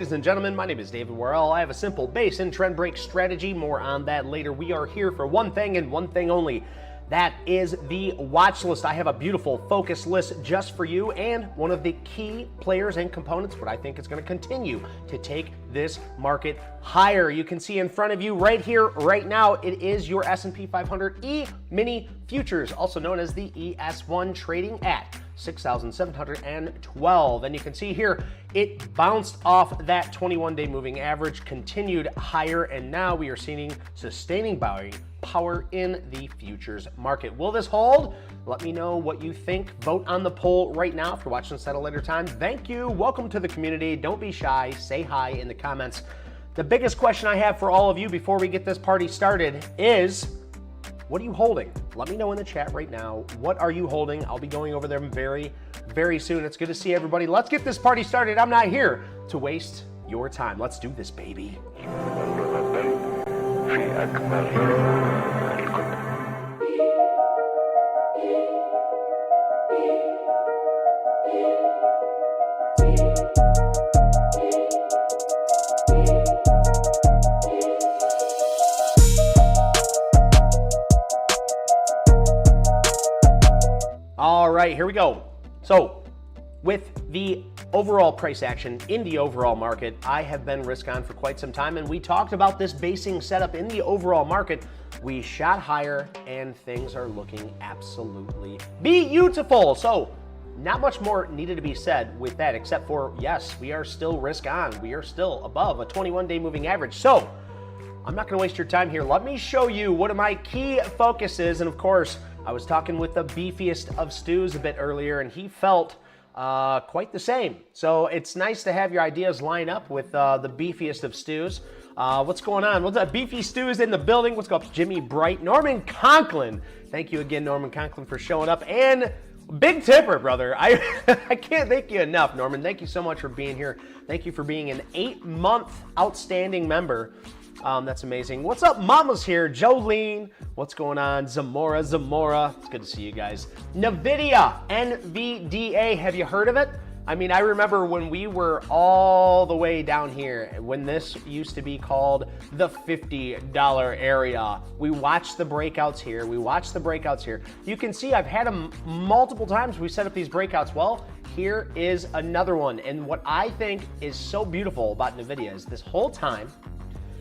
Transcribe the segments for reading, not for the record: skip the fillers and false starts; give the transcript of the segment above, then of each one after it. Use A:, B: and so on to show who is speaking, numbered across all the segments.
A: Ladies and gentlemen, my name is David Worrell. I have a simple base and trend break strategy. More on that later. We are here for one thing and one thing only. That is the watch list. I have a beautiful focus list just for you and one of the key players and components, but I think it's going to continue to take this market higher. You can see in front of you right here, right now, it is your S&P 500 E-mini futures, also known as the ES1, trading at 6,712. And you can see here, it bounced off that 21-day moving average, continued higher, and now we are seeing sustaining buying power in the futures market. Will this hold? Let me know what you think. Vote on the poll right now. If you're watching this at a later time, thank you. Welcome to the community. Don't be shy. Say hi in the comments. The biggest question I have for all of you before we get this party started is, what are you holding? Let me know in the chat right now. What are you holding? I'll be going over them very, very soon. It's good to see everybody. Let's get this party started. I'm not here to waste your time. Let's do this, baby. All right, here we go. So with the overall price action in the overall market, I have been risk on for quite some time, and we talked about this basing setup in the overall market. We shot higher and things are looking absolutely beautiful. So not much more needed to be said with that, except for, yes, we are still risk on. We are still above a 21-day moving average. So I'm not gonna waste your time here. Let me show you one of my key focuses. And of course, I was talking with the beefiest of stews a bit earlier, and he felt quite the same. So it's nice to have your ideas line up with the beefiest of stews. What's going on? What's up? Beefy Stews in the building. What's up? Jimmy Bright, Norman Conklin. Thank you again, Norman Conklin, for showing up. And big tipper, brother. I can't thank you enough, Norman. Thank you so much for being here. Thank you for being an 8-month outstanding member. That's amazing. What's up, Mama's here? Jolene. What's going on? Zamora. It's good to see you guys. NVIDIA, NVDA. Have you heard of it? I mean, I remember when we were all the way down here, when this used to be called the $50 area. We watched the breakouts here. You can see I've had them multiple times. We set up these breakouts. Well, here is another one. And what I think is so beautiful about NVIDIA is this whole time,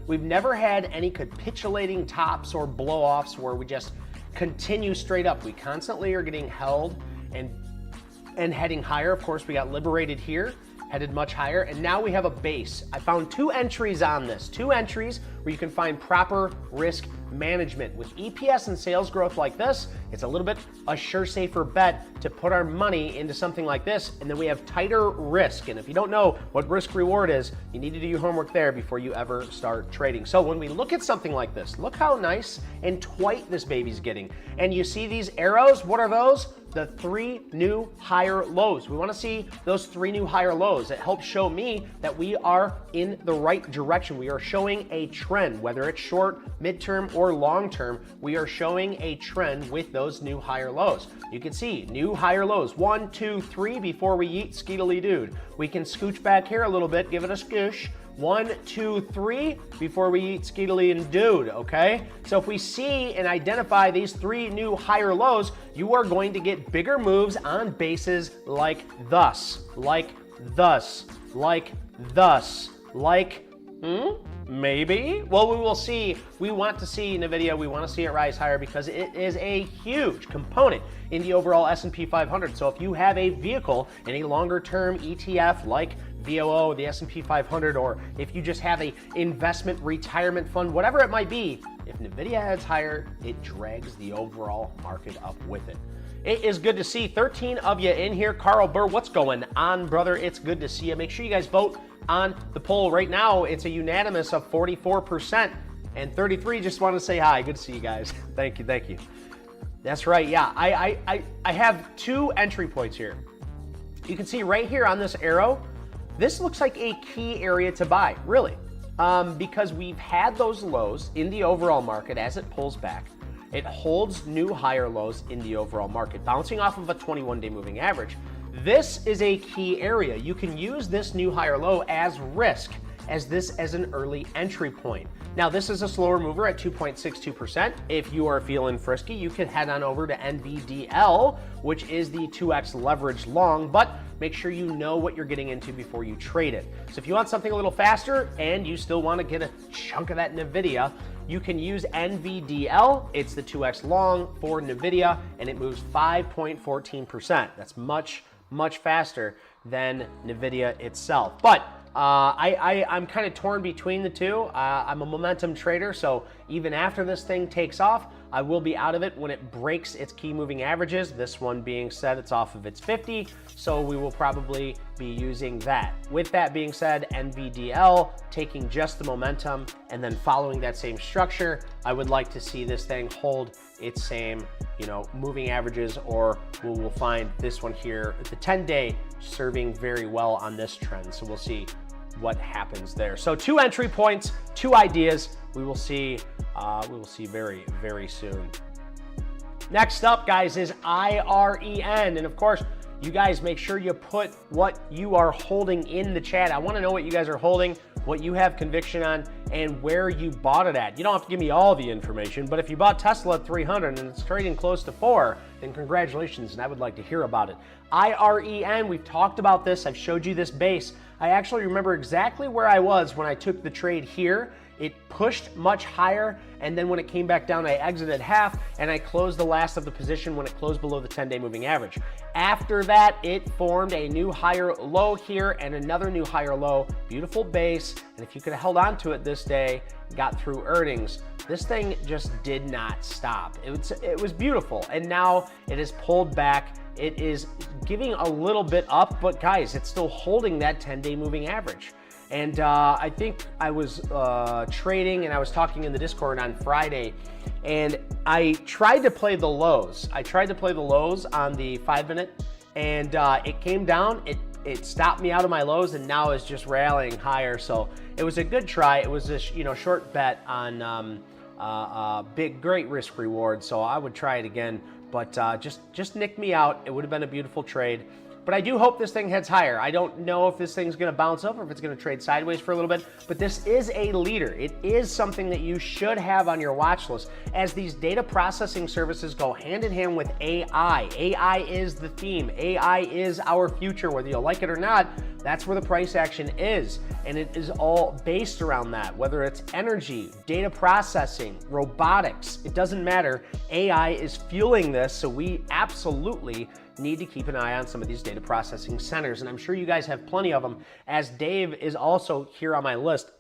A: we've never had any capitulating tops or blow-offs where we just continue straight up. We constantly are getting held and heading higher. Of course, we got liberated here, headed much higher, and now we have a base. I found 2 entries on this, 2 entries where you can find proper risk management. With EPS and sales growth like this, it's a little bit a safer bet to put our money into something like this, and then we have tighter risk. And if you don't know what risk reward is, you need to do your homework there before you ever start trading. So when we look at something like this, look how nice and tight this baby's getting. And you see these arrows, what are those? The 3 new higher lows. We want to see those 3 new higher lows. It helps show me that we are in the right direction. We are showing a trend, whether it's short, midterm, or long term. We are showing a trend with those new higher lows. You can see new higher lows, 1, 2, 3 before we yeet skeetily dude. We can scooch back here a little bit, give it a scoosh. 1, 2, 3 before we eat skeetily and dude, okay? So if we see and identify these 3 new higher lows, you are going to get bigger moves on bases like thus, maybe? Well, we will see. We want to see NVIDIA, we want to see it rise higher because it is a huge component in the overall S&P 500. So if you have a vehicle in a longer term ETF like VOO, the S&P 500, or if you just have a investment retirement fund, whatever it might be, if NVIDIA heads higher, it drags the overall market up with it. It is good to see 13 of you in here. Carl Burr, what's going on, brother? It's good to see you. Make sure you guys vote on the poll. Right now, it's a unanimous of 44%, and 33 just want to say hi. Good to see you guys. Thank you. That's right, yeah. I have 2 entry points here. You can see right here on this arrow, this looks like a key area to buy, really, because we've had those lows in the overall market as it pulls back. It holds new higher lows in the overall market, bouncing off of a 21-day moving average. This is a key area. You can use this new higher low as risk, as an early entry point. Now, this is a slower mover at 2.62%. If you are feeling frisky, you can head on over to NVDL, which is the 2x leverage long, but make sure you know what you're getting into before you trade it. So if you want something a little faster and you still want to get a chunk of that NVIDIA, you can use NVDL. It's the 2x long for NVIDIA, and it moves 5.14%. That's much faster than NVIDIA itself. But I'm kind of torn between the two. I'm a momentum trader, so even after this thing takes off, I will be out of it when it breaks its key moving averages. This one being said, it's off of its 50, so we will probably be using that. With that being said, NVDL taking just the momentum and then following that same structure, I would like to see this thing hold its same, moving averages, or we'll find this one here, the 10-day serving very well on this trend. So we'll see what happens there. So 2 entry points, 2 ideas. We will see very, very soon. Next up, guys, is IREN. And of course, you guys make sure you put what you are holding in the chat. I want to know what you guys are holding, what you have conviction on, and where you bought it at. You don't have to give me all the information, but if you bought Tesla at 300 and it's trading close to 4, then congratulations, and I would like to hear about it. IREN, we've talked about this. I've showed you this base. I actually remember exactly where I was when I took the trade here. It pushed much higher, and then when it came back down, I exited half, and I closed the last of the position when it closed below the 10-day moving average. After that, it formed a new higher low here and another new higher low. Beautiful base, and if you could have held on to it this day, got through earnings, this thing just did not stop. It was beautiful, and now it has pulled back. It is giving a little bit up, but guys, it's still holding that 10-day moving average. And I think I was trading and I was talking in the Discord on Friday, and I tried to play the lows. I tried to play the lows on the 5-minute, and it came down. It stopped me out of my lows, and now is just rallying higher. So it was a good try. It was a short bet on great risk reward. So I would try it again, but just nicked me out. It would have been a beautiful trade. But I do hope this thing heads higher. I don't know if this thing's going to bounce up or if it's going to trade sideways for a little bit, but this is a leader. It is something that you should have on your watch list, as these data processing services go hand in hand with AI. AI is the theme. AI is our future, whether you like it or not. That's where the price action is, and it is all based around that, whether it's energy, data processing, robotics, it doesn't matter. AI is fueling this, so we absolutely need to keep an eye on some of these data processing centers, and I'm sure you guys have plenty of them, as Dave is also here on my list.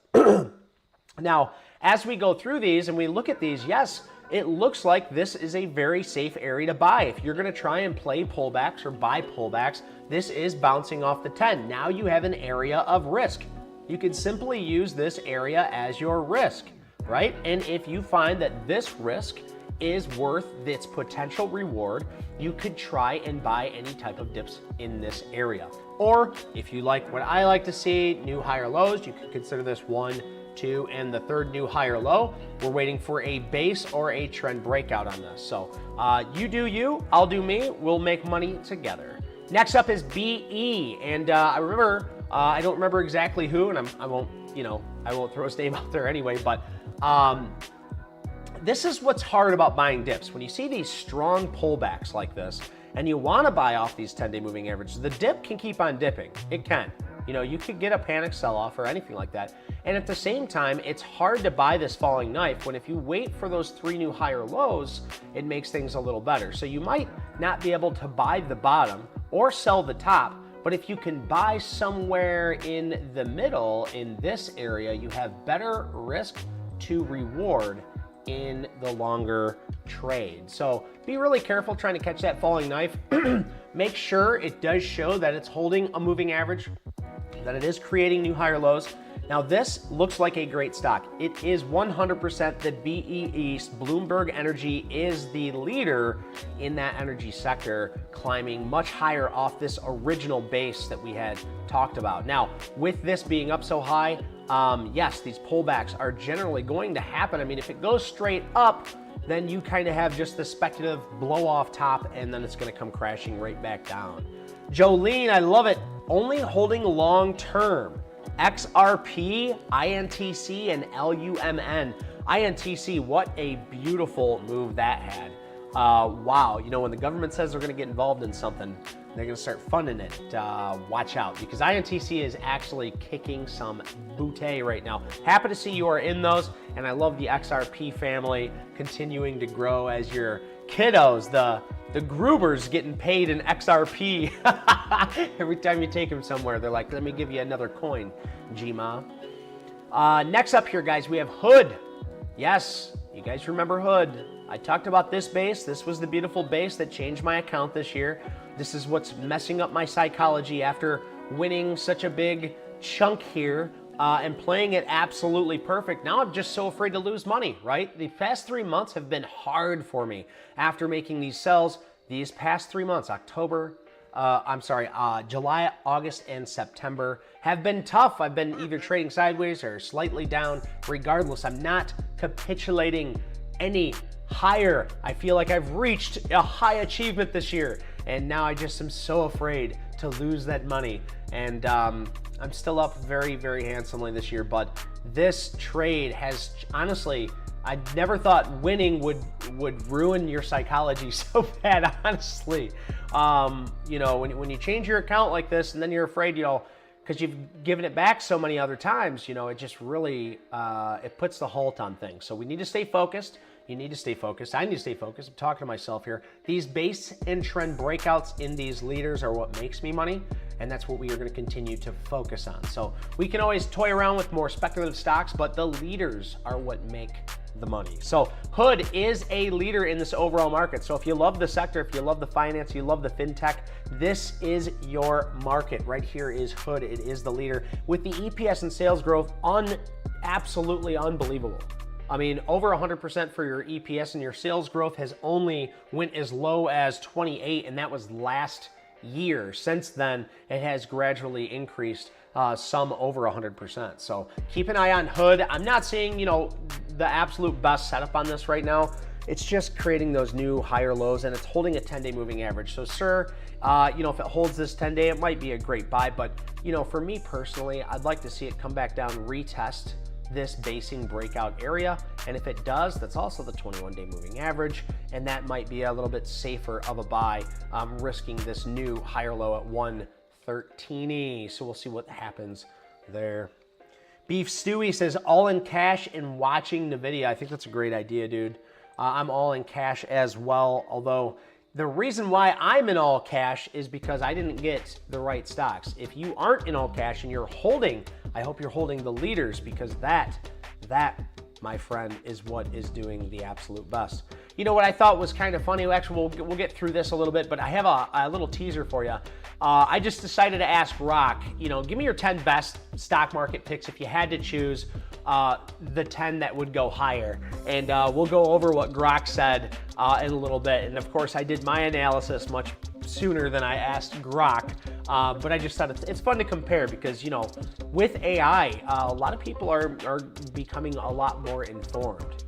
A: Now, as we go through these and we look at these, yes, it looks like this is a very safe area to buy. If you're going to try and play pullbacks or buy pullbacks, this is bouncing off the 10. Now you have an area of risk. You can simply use this area as your risk, right? And if you find that this risk is worth its potential reward, you could try and buy any type of dips in this area. Or if you like what I like to see, new higher lows, you could consider this 1, 2, and the 3rd new higher low. We're waiting for a base or a trend breakout on this. So you do you, I'll do me, we'll make money together. Next up is BE, and I don't remember exactly who, and I won't throw his name out there anyway, but this is what's hard about buying dips. When you see these strong pullbacks like this, and you want to buy off these 10-day moving averages, the dip can keep on dipping. It can. You could get a panic sell-off or anything like that. And at the same time, it's hard to buy this falling knife when if you wait for those 3 new higher lows, it makes things a little better. So you might not be able to buy the bottom or sell the top, but if you can buy somewhere in the middle in this area, you have better risk to reward in the longer trade. So be really careful trying to catch that falling knife. Make sure it does show that it's holding a moving average, that it is creating new higher lows. Now this looks like a great stock. It is 100% the BE East. Bloomberg Energy is the leader in that energy sector, climbing much higher off this original base that we had talked about. Now, with this being up so high, yes, these pullbacks are generally going to happen. I mean, if it goes straight up, then you kind of have just the speculative blow off top, and then it's going to come crashing right back down. Jolene, I love it. Only holding long term. XRP, INTC, and LUMN. INTC, what a beautiful move that had. Wow, you know, when the government says they're going to get involved in something, they're going to start funding it. Watch out, because INTC is actually kicking some booty right now. Happy to see you are in those, and I love the XRP family continuing to grow as your kiddos, the Grubers getting paid in XRP. Every time you take them somewhere, they're like, let me give you another coin, G-Ma. Next up here, guys, we have Hood. Yes, you guys remember Hood. I talked about this base. This was the beautiful base that changed my account this year. This is what's messing up my psychology after winning such a big chunk here and playing it absolutely perfect. Now I'm just so afraid to lose money, right? The past 3 months have been hard for me after making these sells. These past 3 months, July, August, and September have been tough. I've been either trading sideways or slightly down. Regardless, I'm not capitulating any higher. I feel like I've reached a high achievement this year, and now I just am so afraid to lose that money. And I'm still up very, very handsomely this year, but this trade has, honestly, I never thought winning would ruin your psychology so bad, honestly. You know, when you change your account like this and then you're afraid, you know, because you've given it back so many other times, you know, it just really, it puts the halt on things. So we need to stay focused. You need to stay focused. I need to stay focused. I'm talking to myself here. These base and trend breakouts in these leaders are what makes me money, and that's what we are going to continue to focus on. So we can always toy around with more speculative stocks, but the leaders are what make the money. So Hood is a leader in this overall market. So if you love the sector, if you love the finance, you love the fintech, this is your market. Right here is Hood. It is the leader with the EPS and sales growth absolutely unbelievable. I mean, over 100% for your EPS, and your sales growth has only went as low as 28, and that was last year. Since then, it has gradually increased some over 100%. So keep an eye on Hood. I'm not seeing, you know, the absolute best setup on this right now. It's just creating those new higher lows, and it's holding a 10-day moving average. So, sir, you know, if it holds this 10-day, it might be a great buy. But, you know, for me personally, I'd like to see it come back down, retest this basing breakout area, and if it does, that's also the 21-day moving average, and that might be a little bit safer of a buy, risking this new higher low at 113. So we'll see what happens there. Beef Stewie says all in cash and watching NVIDIA. I think that's a great idea, dude. I'm all in cash as well, although the reason why I'm in all cash is because I didn't get the right stocks. If you aren't in all cash and you're holding, I hope you're holding the leaders, because that, my friend, is what is doing the absolute best. You know what I thought was kind of funny? Actually, we'll get through this a little bit, but I have a little teaser for you. I just decided to ask Rock, you know, give me your 10 best stock market picks if you had to choose the 10 that would go higher. And we'll go over what Grok said in a little bit. And of course, I did my analysis much sooner than I asked Grok, but I just thought it's fun to compare because, you know, with AI, a lot of people are becoming a lot more informed.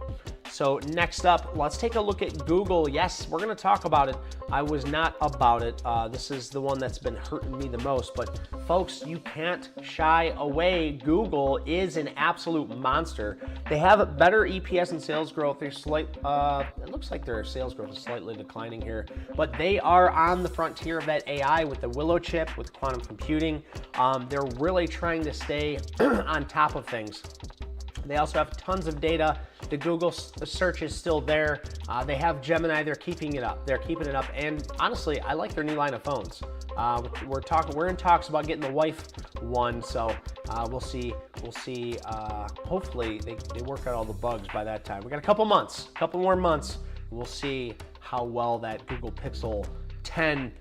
A: So next up, let's take a look at Google. Yes, we're going to talk about it. I was not about it. This is the one that's been hurting me the most. But folks, you can't shy away. Google is an absolute monster. They have better EPS and sales growth. They're it looks like their sales growth is slightly declining here, but they are on the frontier of that AI with the Willow chip, with quantum computing. They're really trying to stay on top of things. They also have tons of data. The Google search is still there. They have Gemini. They're keeping it up. And honestly, I like their new line of phones. We're in talks about getting the wife one. So we'll see. Hopefully they work out all the bugs by that time. We got a couple more months. We'll see how well that Google Pixel 10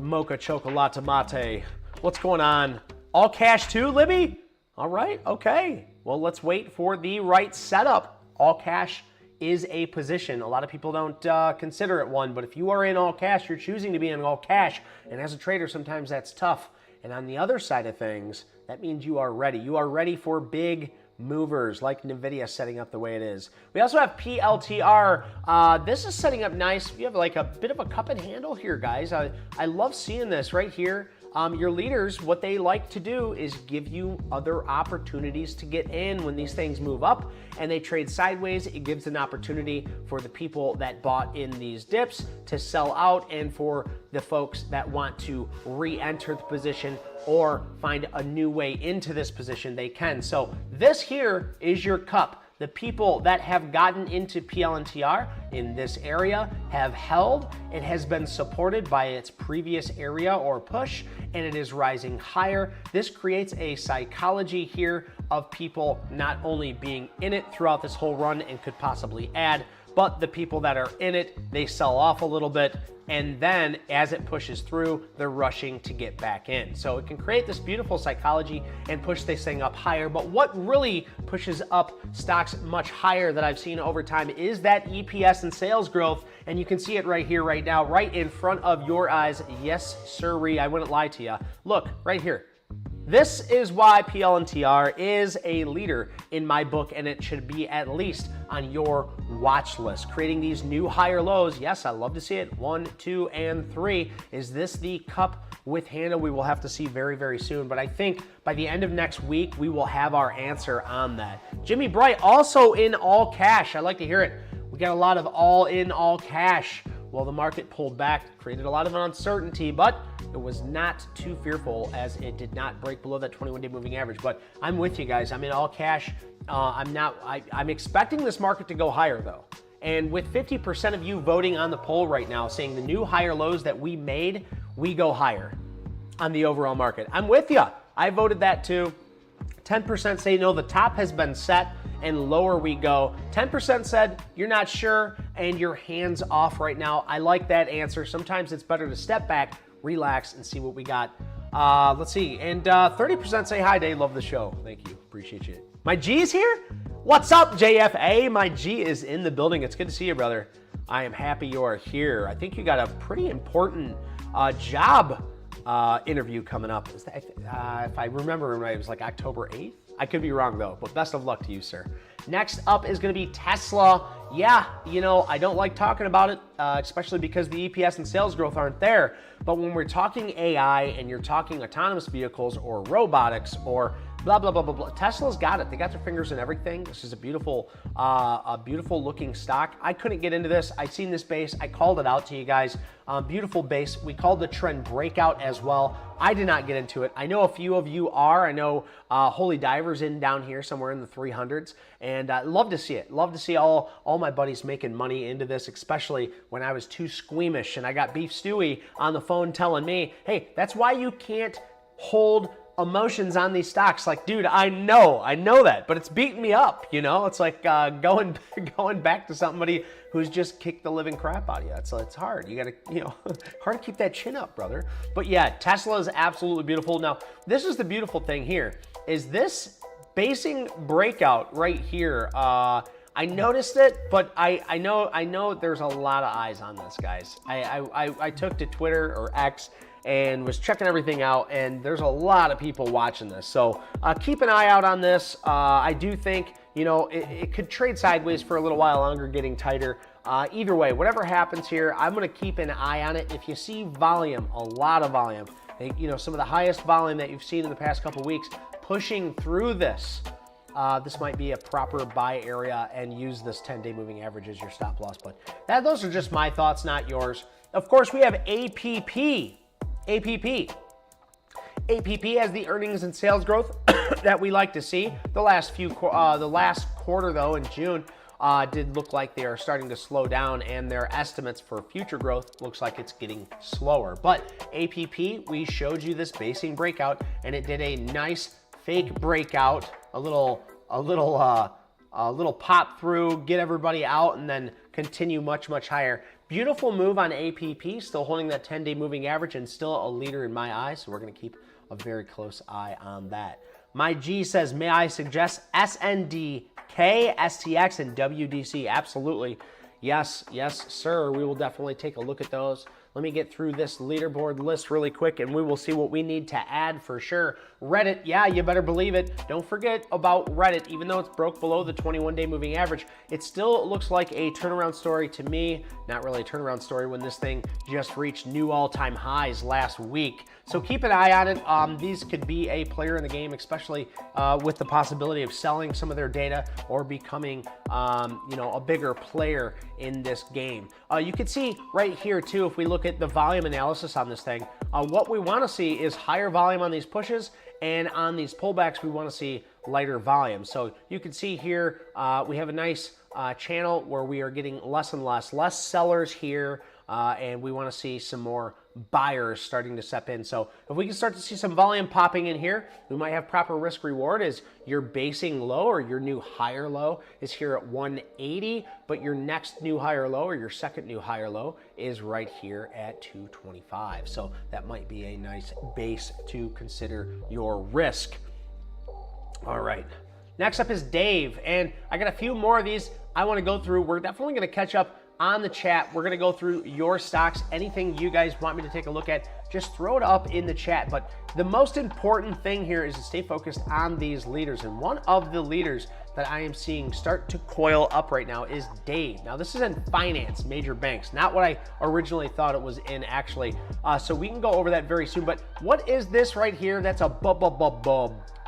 A: Mocha Chocolate Mate. What's going on? All cash too, Libby? All right. Okay. Well, let's wait for the right setup. All cash is a position. A lot of people don't consider it one, but if you are in all cash, you're choosing to be in all cash. And as a trader, sometimes that's tough. And on the other side of things, that means you are ready. You are ready for big movers like NVIDIA setting up the way it is. We also have PLTR. This is setting up nice. You have like a bit of a cup and handle here, guys. I love seeing this right here. Your leaders, what they like to do is give you other opportunities to get in when these things move up and they trade sideways. It gives an opportunity for the people that bought in these dips to sell out, and for the folks that want to re-enter the position or find a new way into this position, they can. So this here is your cup. The people that have gotten into PLTR in this area have held. It has been supported by its previous area or push, and it is rising higher. This creates a psychology here of people not only being in it throughout this whole run and could possibly add, but the people that are in it, they sell off a little bit, and then as it pushes through, they're rushing to get back in. So it can create this beautiful psychology and push this thing up higher. But what really pushes up stocks much higher that I've seen over time is that EPS and sales growth. And you can see it right here, right now, right in front of your eyes. Yes, sirree, I wouldn't lie to you. Look, right here. This is why PLTR is a leader in my book, and it should be at least on your watch list. Creating these new higher lows, yes, I love to see it. 1, 2, and 3. Is this the cup with handle? We will have to see very, very soon, but I think by the end of next week, we will have our answer on that. Jimmy Bright, also in all cash. I like to hear it. We got a lot of all in, all cash. Well, the market pulled back, created a lot of uncertainty, but it was not too fearful as it did not break below that 21-day moving average. But I'm with you guys. I'm in all cash. I'm expecting this market to go higher though. And with 50% of you voting on the poll right now saying the new higher lows that we made, we go higher on the overall market. I'm with you. I voted that too. 10% say no, the top has been set and lower we go. 10% said you're not sure and you're hands off right now. I like that answer. Sometimes it's better to step back, relax, and see what we got. Let's see. And 30% say hi, Dave. Love the show. Thank you. Appreciate you. My G's here? What's up, JFA? My G is in the building. It's good to see you, brother. I am happy you are here. I think you got a pretty important job interview coming up. Is that, if I remember right, it was like October 8th. I could be wrong though, but best of luck to you, sir. Next up is gonna be Tesla. Yeah, you know, I don't like talking about it, especially because the EPS and sales growth aren't there. But when we're talking AI and you're talking autonomous vehicles or robotics or blah, blah, blah, blah, blah, Tesla's got it. They got their fingers in everything. This is a beautiful looking stock. I couldn't get into this. I seen this base. I called it out to you guys. Beautiful base. We called the trend breakout as well. I did not get into it. I know a few of you are. I know Holy Diver's in down here somewhere in the 300s, and love to see it. Love to see all my buddies making money into this, especially when I was too squeamish and I got Beef Stewie on the phone telling me, hey, that's why you can't hold emotions on these stocks. Like, dude, I know that, but it's beating me up, you know? It's like going back to somebody who's just kicked the living crap out of you. It's hard. You gotta, you know, hard to keep that chin up, brother. But yeah, Tesla is absolutely beautiful. Now, this is the beautiful thing here, is this basing breakout right here. I noticed it, but I know there's a lot of eyes on this, guys. I took to Twitter or X and was checking everything out, and there's a lot of people watching this. So keep an eye out on this. I do think, you know, it could trade sideways for a little while longer, getting tighter. Either way, whatever happens here, I'm gonna keep an eye on it. If you see volume, a lot of volume, you know, some of the highest volume that you've seen in the past couple weeks, pushing through this, this might be a proper buy area, and use this 10-day moving average as your stop loss. But those are just my thoughts, not yours. Of course, we have APP. APP has the earnings and sales growth that we like to see. The last quarter though, in June, did look like they are starting to slow down, and their estimates for future growth looks like it's getting slower. But APP, we showed you this basing breakout, and it did a nice fake breakout, a little pop through, get everybody out, and then continue much higher. Beautiful move on APP, still holding that 10-day moving average and still a leader in my eyes, so we're going to keep a very close eye on that. My G says, may I suggest SNDK, STX, and WDC? Absolutely. Yes, sir. We will definitely take a look at those. Let me get through this leaderboard list really quick, and we will see what we need to add for sure. Reddit, yeah, you better believe it. Don't forget about Reddit. Even though it's broke below the 21-day moving average, it still looks like a turnaround story to me. Not really a turnaround story when this thing just reached new all-time highs last week. So keep an eye on it. These could be a player in the game, especially with the possibility of selling some of their data or becoming, a bigger player in this game. You can see right here too, if we look at the volume analysis on this thing, what we want to see is higher volume on these pushes, and on these pullbacks, we want to see lighter volume. So you can see here, we have a nice channel where we are getting less and less sellers here, and we want to see some more buyers starting to step in. So if we can start to see some volume popping in here, we might have proper risk reward as your basing low or your new higher low is here at 180, but your next new higher low or your second new higher low is right here at 225. So that might be a nice base to consider your risk. All right. Next up is Dave, and I got a few more of these I want to go through. We're definitely going to catch up on the chat. We're going to go through your stocks. Anything you guys want me to take a look at, just throw it up in the chat. But the most important thing here is to stay focused on these leaders. And one of the leaders that I am seeing start to coil up right now is Dave. Now, this is in finance, major banks, not what I originally thought it was in actually. So we can go over that very soon. But what is this right here? That's a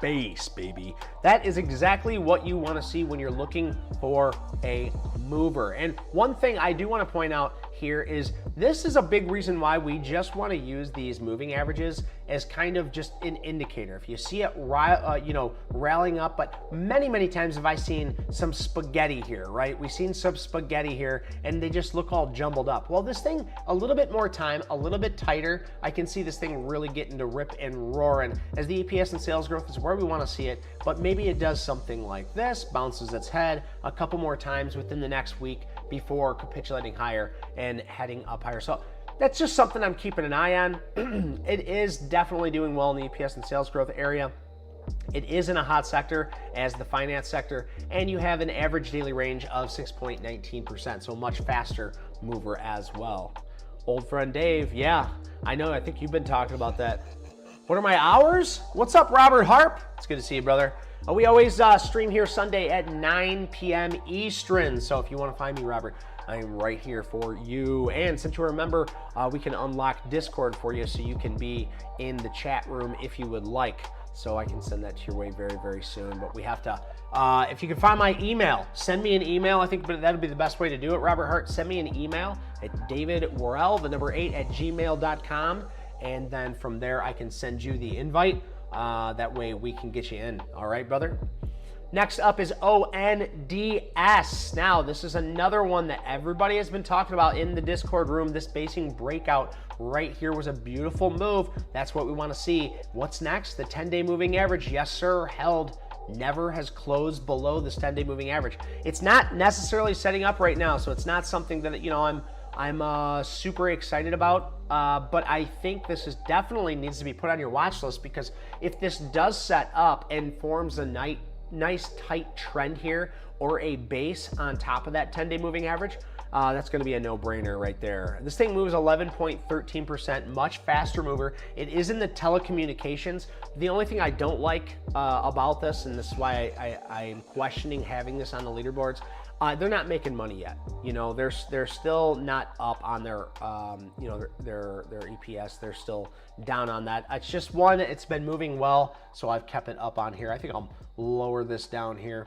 A: base, baby. That is exactly what you want to see when you're looking for a mover. And one thing I do want to point out here is this is a big reason why we just want to use these moving averages as kind of just an indicator. If you see it rallying up, but many times have I seen some spaghetti here, right? We've seen some spaghetti here and they just look all jumbled up. Well, this thing, a little bit more time, a little bit tighter, I can see this thing really getting to rip and roar. And as the EPS and sales growth is where we want to see it, but maybe it does something like this, bounces its head a couple more times within the next week before capitulating higher and heading up higher. So that's just something I'm keeping an eye on. It is definitely doing well in the EPS and sales growth area. It is in a hot sector as the finance sector, and you have an average daily range of 6.19%, so much faster mover as well. Old friend Dave, yeah, I know, I think you've been talking about that. What are my hours? What's up, Robert Harp? It's good to see you, brother. We always stream here Sunday at 9 p.m. Eastern, so if you want to find me, Robert, I am right here for you. And since you're a member, we can unlock Discord for you so you can be in the chat room if you would like. So I can send that to your way very soon. But we have to, if you can find my email, send me an email. I think that'd be the best way to do it. Robert Hart, send me an email at David Worrell, the number 8 at gmail.com. And then from there, I can send you the invite. That way we can get you in. All right, brother? Next up is ONDS. Now, this is another one that everybody has been talking about in the Discord room. This basing breakout right here was a beautiful move. That's what we want to see. What's next? The 10-day moving average. Yes, sir. Held. Never has closed below this 10-day moving average. It's not necessarily setting up right now, so it's not something that, I'm super excited about, but I think this is definitely needs to be put on your watch list, because if this does set up and forms a nice tight trend here or a base on top of that 10-day moving average, that's going to be a no-brainer right there. This thing moves 11.13%, much faster mover. It is in the telecommunications. The only thing I don't like about this, and this is why I'm questioning having this on the leaderboards, they're not making money yet. They're still not up on their their EPS. They're still down on that. It's just one, it's been moving well, so I've kept it up on here. I think I'll lower this down here.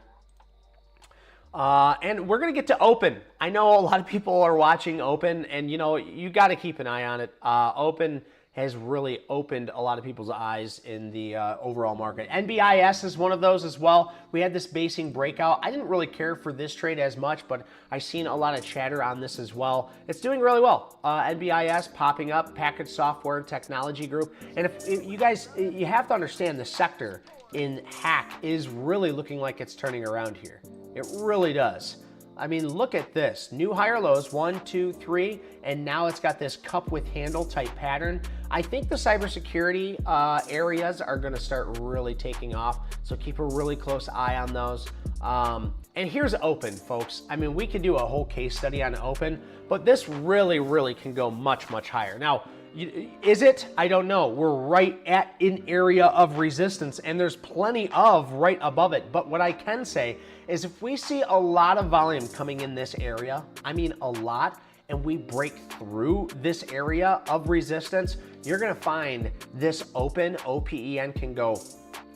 A: And we're gonna get to open. I know a lot of people are watching open, and you got to keep an eye on it. Open has really opened a lot of people's eyes in the overall market. NBIS is one of those as well. We had this basing breakout. I didn't really care for this trade as much, but I've seen a lot of chatter on this as well. It's doing really well. NBIS popping up, Package Software and Technology Group. And if you guys, you have to understand the sector in hack is really looking like it's turning around here. It really does. I mean, look at this. New higher lows, 1, 2, 3, and now it's got this cup with handle type pattern. I think the cybersecurity areas are gonna start really taking off, so keep a really close eye on those. And here's open, folks. I mean, we could do a whole case study on open, but this really can go much higher. Now, Is it? I don't know. We're right at an area of resistance, and there's plenty of right above it. But what I can say is if we see a lot of volume coming in this area, I mean a lot, and we break through this area of resistance, you're gonna find this open OPEN can go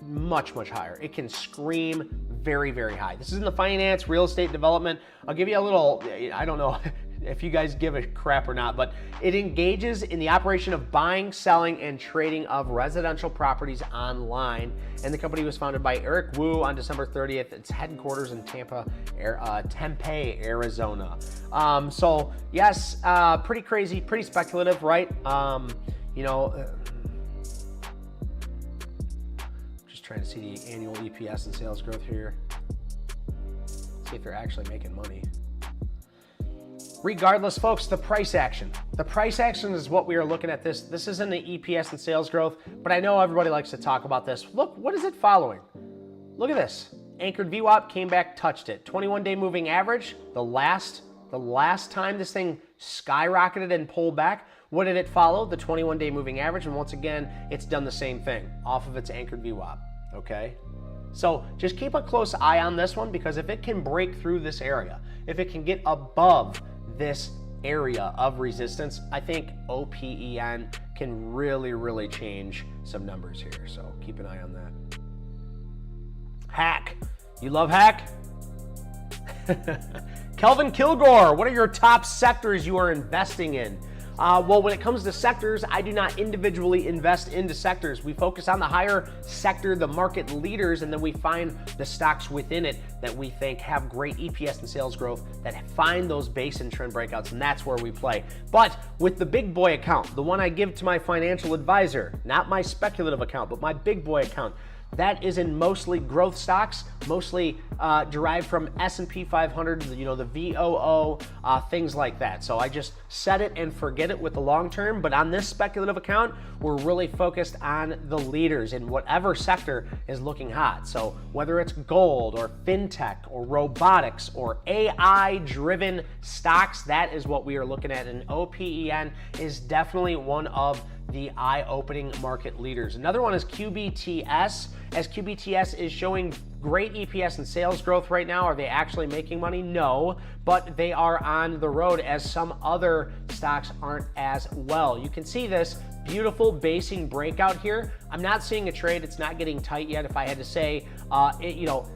A: much, much higher. It can scream very, very high. This is in the finance, real estate development. I'll give you a little, I don't know if you guys give a crap or not, but it engages in the operation of buying, selling, and trading of residential properties online. And the company was founded by Eric Wu on December 30th. Its headquarters in Tempe, Arizona. So yes, pretty crazy, pretty speculative, right? You know, just trying to see the annual EPS and sales growth here. See if they're actually making money. Regardless, folks, the price action. The price action is what we are looking at this. This isn't the EPS and sales growth, but I know everybody likes to talk about this. Look, what is it following? Look at this. Anchored VWAP, came back, touched it. 21-day moving average, the last time this thing skyrocketed and pulled back, what did it follow? The 21-day moving average, and once again, it's done the same thing off of its anchored VWAP, okay? So just keep a close eye on this one, because if it can break through this area, if it can get above this area of resistance, I think OPEN can really, really change some numbers here. So keep an eye on that. Hack. You love hack? Kelvin Kilgore, what are your top sectors you are investing in? Well, when it comes to sectors, I do not individually invest into sectors. We focus on the higher sector, the market leaders, and then we find the stocks within it that we think have great EPS and sales growth, that find those base and trend breakouts, and that's where we play. But with the big boy account, the one I give to my financial advisor, not my speculative account, but my big boy account, that is in mostly growth stocks, mostly derived from S&P 500, you know, the VOO, things like that. So I just set it and forget it with the long term. But on this speculative account, we're really focused on the leaders in whatever sector is looking hot. So whether it's gold or fintech or robotics or AI-driven stocks, that is what we are looking at. And OPEN is definitely one of the eye-opening market leaders. Another one is QBTS, as QBTS is showing great EPS and sales growth right now. Are they actually making money? No, but they are on the road, as some other stocks aren't as well. You can see this beautiful basing breakout here. I'm not seeing a trade. It's not getting tight yet. If I had to say, you know,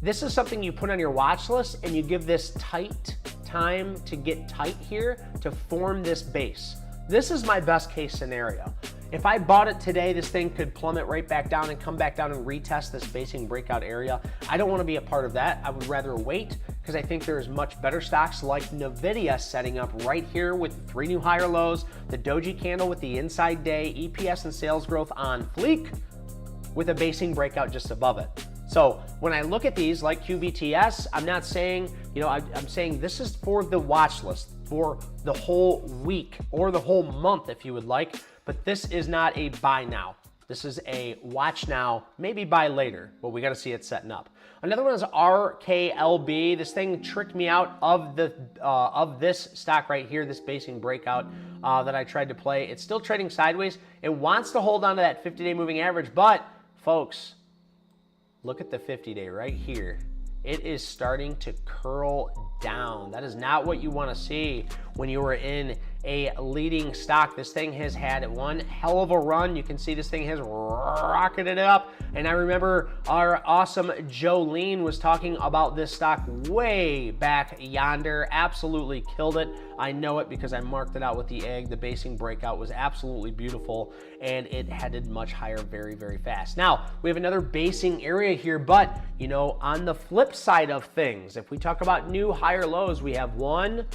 A: this is something you put on your watch list and you give this tight time to get tight here to form this base. This is my best case scenario. If I bought it today, this thing could plummet right back down and come back down and retest this basing breakout area. I don't want to be a part of that. I would rather wait, because I think there's much better stocks like NVIDIA setting up right here with 3 new higher lows, the doji candle with the inside day, EPS and sales growth on fleek with a basing breakout just above it. So when I look at these like QBTS, I'm not saying, you know, I'm saying this is for the watch list for the whole week or the whole month if you would like, but this is not a buy now. This is a watch now, maybe buy later, but we got to see it setting up. Another one is RKLB. This thing tricked me out of this stock right here, this basing breakout that I tried to play. It's still trading sideways. It wants to hold on to that 50-day moving average, but folks, look at the 50-day right here. It is starting to curl down. That is not what you want to see when you are in a leading stock. This thing has had one hell of a run. You can see this thing has rocketed up. And I remember our awesome Jolene was talking about this stock way back yonder. Absolutely killed it. I know it because I marked it out with the egg. The basing breakout was absolutely beautiful, and it headed much higher very, very fast. Now, we have another basing area here, but you know, on the flip side of things, if we talk about new higher lows, we have 1,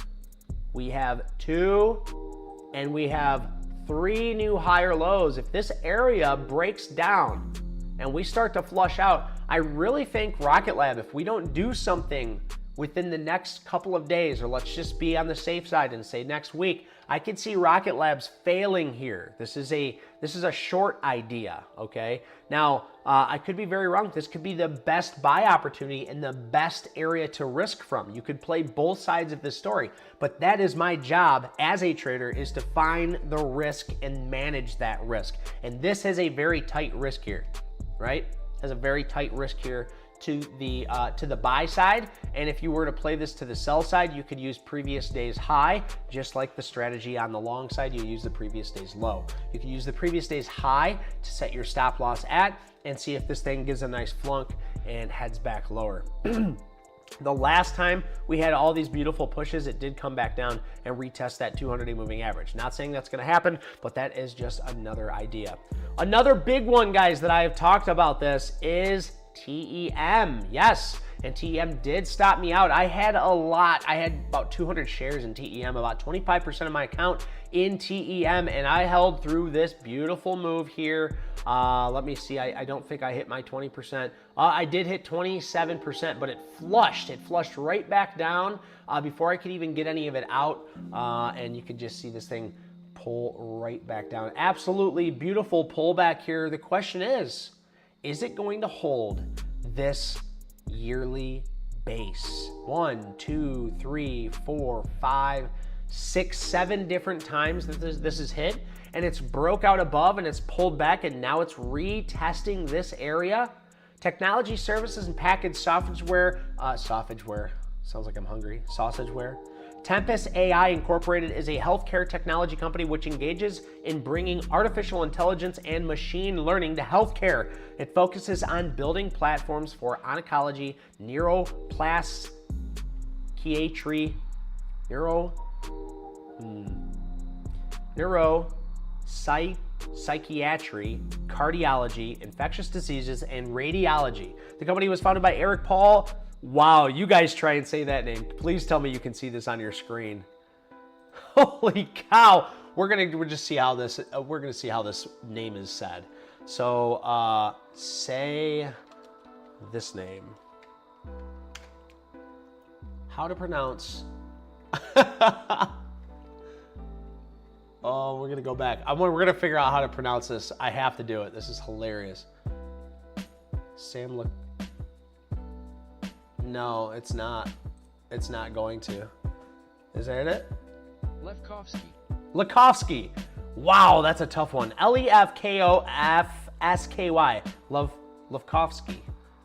A: we have 2, and we have 3 new higher lows. If this area breaks down and we start to flush out, I really think Rocket Lab, if we don't do something within the next couple of days, or let's just be on the safe side and say next week, I could see Rocket Labs failing here. This is a short idea, okay? Now, I could be very wrong. This could be the best buy opportunity and the best area to risk from. You could play both sides of this story, but that is my job as a trader, is to find the risk and manage that risk. And this has a very tight risk here, right? Has a very tight risk here to the buy side. And if you were to play this to the sell side, you could use previous day's high, just like the strategy on the long side, you use the previous day's low. You can use the previous day's high to set your stop loss at and see if this thing gives a nice flunk and heads back lower. The last time we had all these beautiful pushes, it did come back down and retest that 200-day moving average. Not saying that's gonna happen, but that is just another idea. Another big one, guys, that I have talked about this is TEM. Yes, and TEM did stop me out. I had a lot. I had about 200 shares in TEM, about 25% of my account in TEM, and I held through this beautiful move here. Let me see. I don't think I hit my 20%. I did hit 27%, but it flushed. It flushed right back down before I could even get any of it out, and you could just see this thing pull right back down. Absolutely beautiful pullback here. The question is it going to hold this yearly base? 1, 2, 3, 4, 5, 6, 7 different times that this is hit, and it's broke out above and it's pulled back, and now it's retesting this area. Technology services and packaged software, sounds like I'm hungry, sausageware. Tempest AI Incorporated is a healthcare technology company which engages in bringing artificial intelligence and machine learning to healthcare. It focuses on building platforms for oncology, neuropsychiatry, cardiology, infectious diseases, and radiology. The company was founded by Eric Paul. Wow, you guys try and say that name. Please tell me you can see this on your screen. Holy cow! We're gonna just see how this. We're gonna see how this name is said. So say this name. How to pronounce? Oh, we're gonna go back. We're gonna figure out how to pronounce this. I have to do it. This is hilarious. No, it's not. It's not going to. Is that it? Lefkowski. Wow, that's a tough one. Lefkofsky. Lefkowski.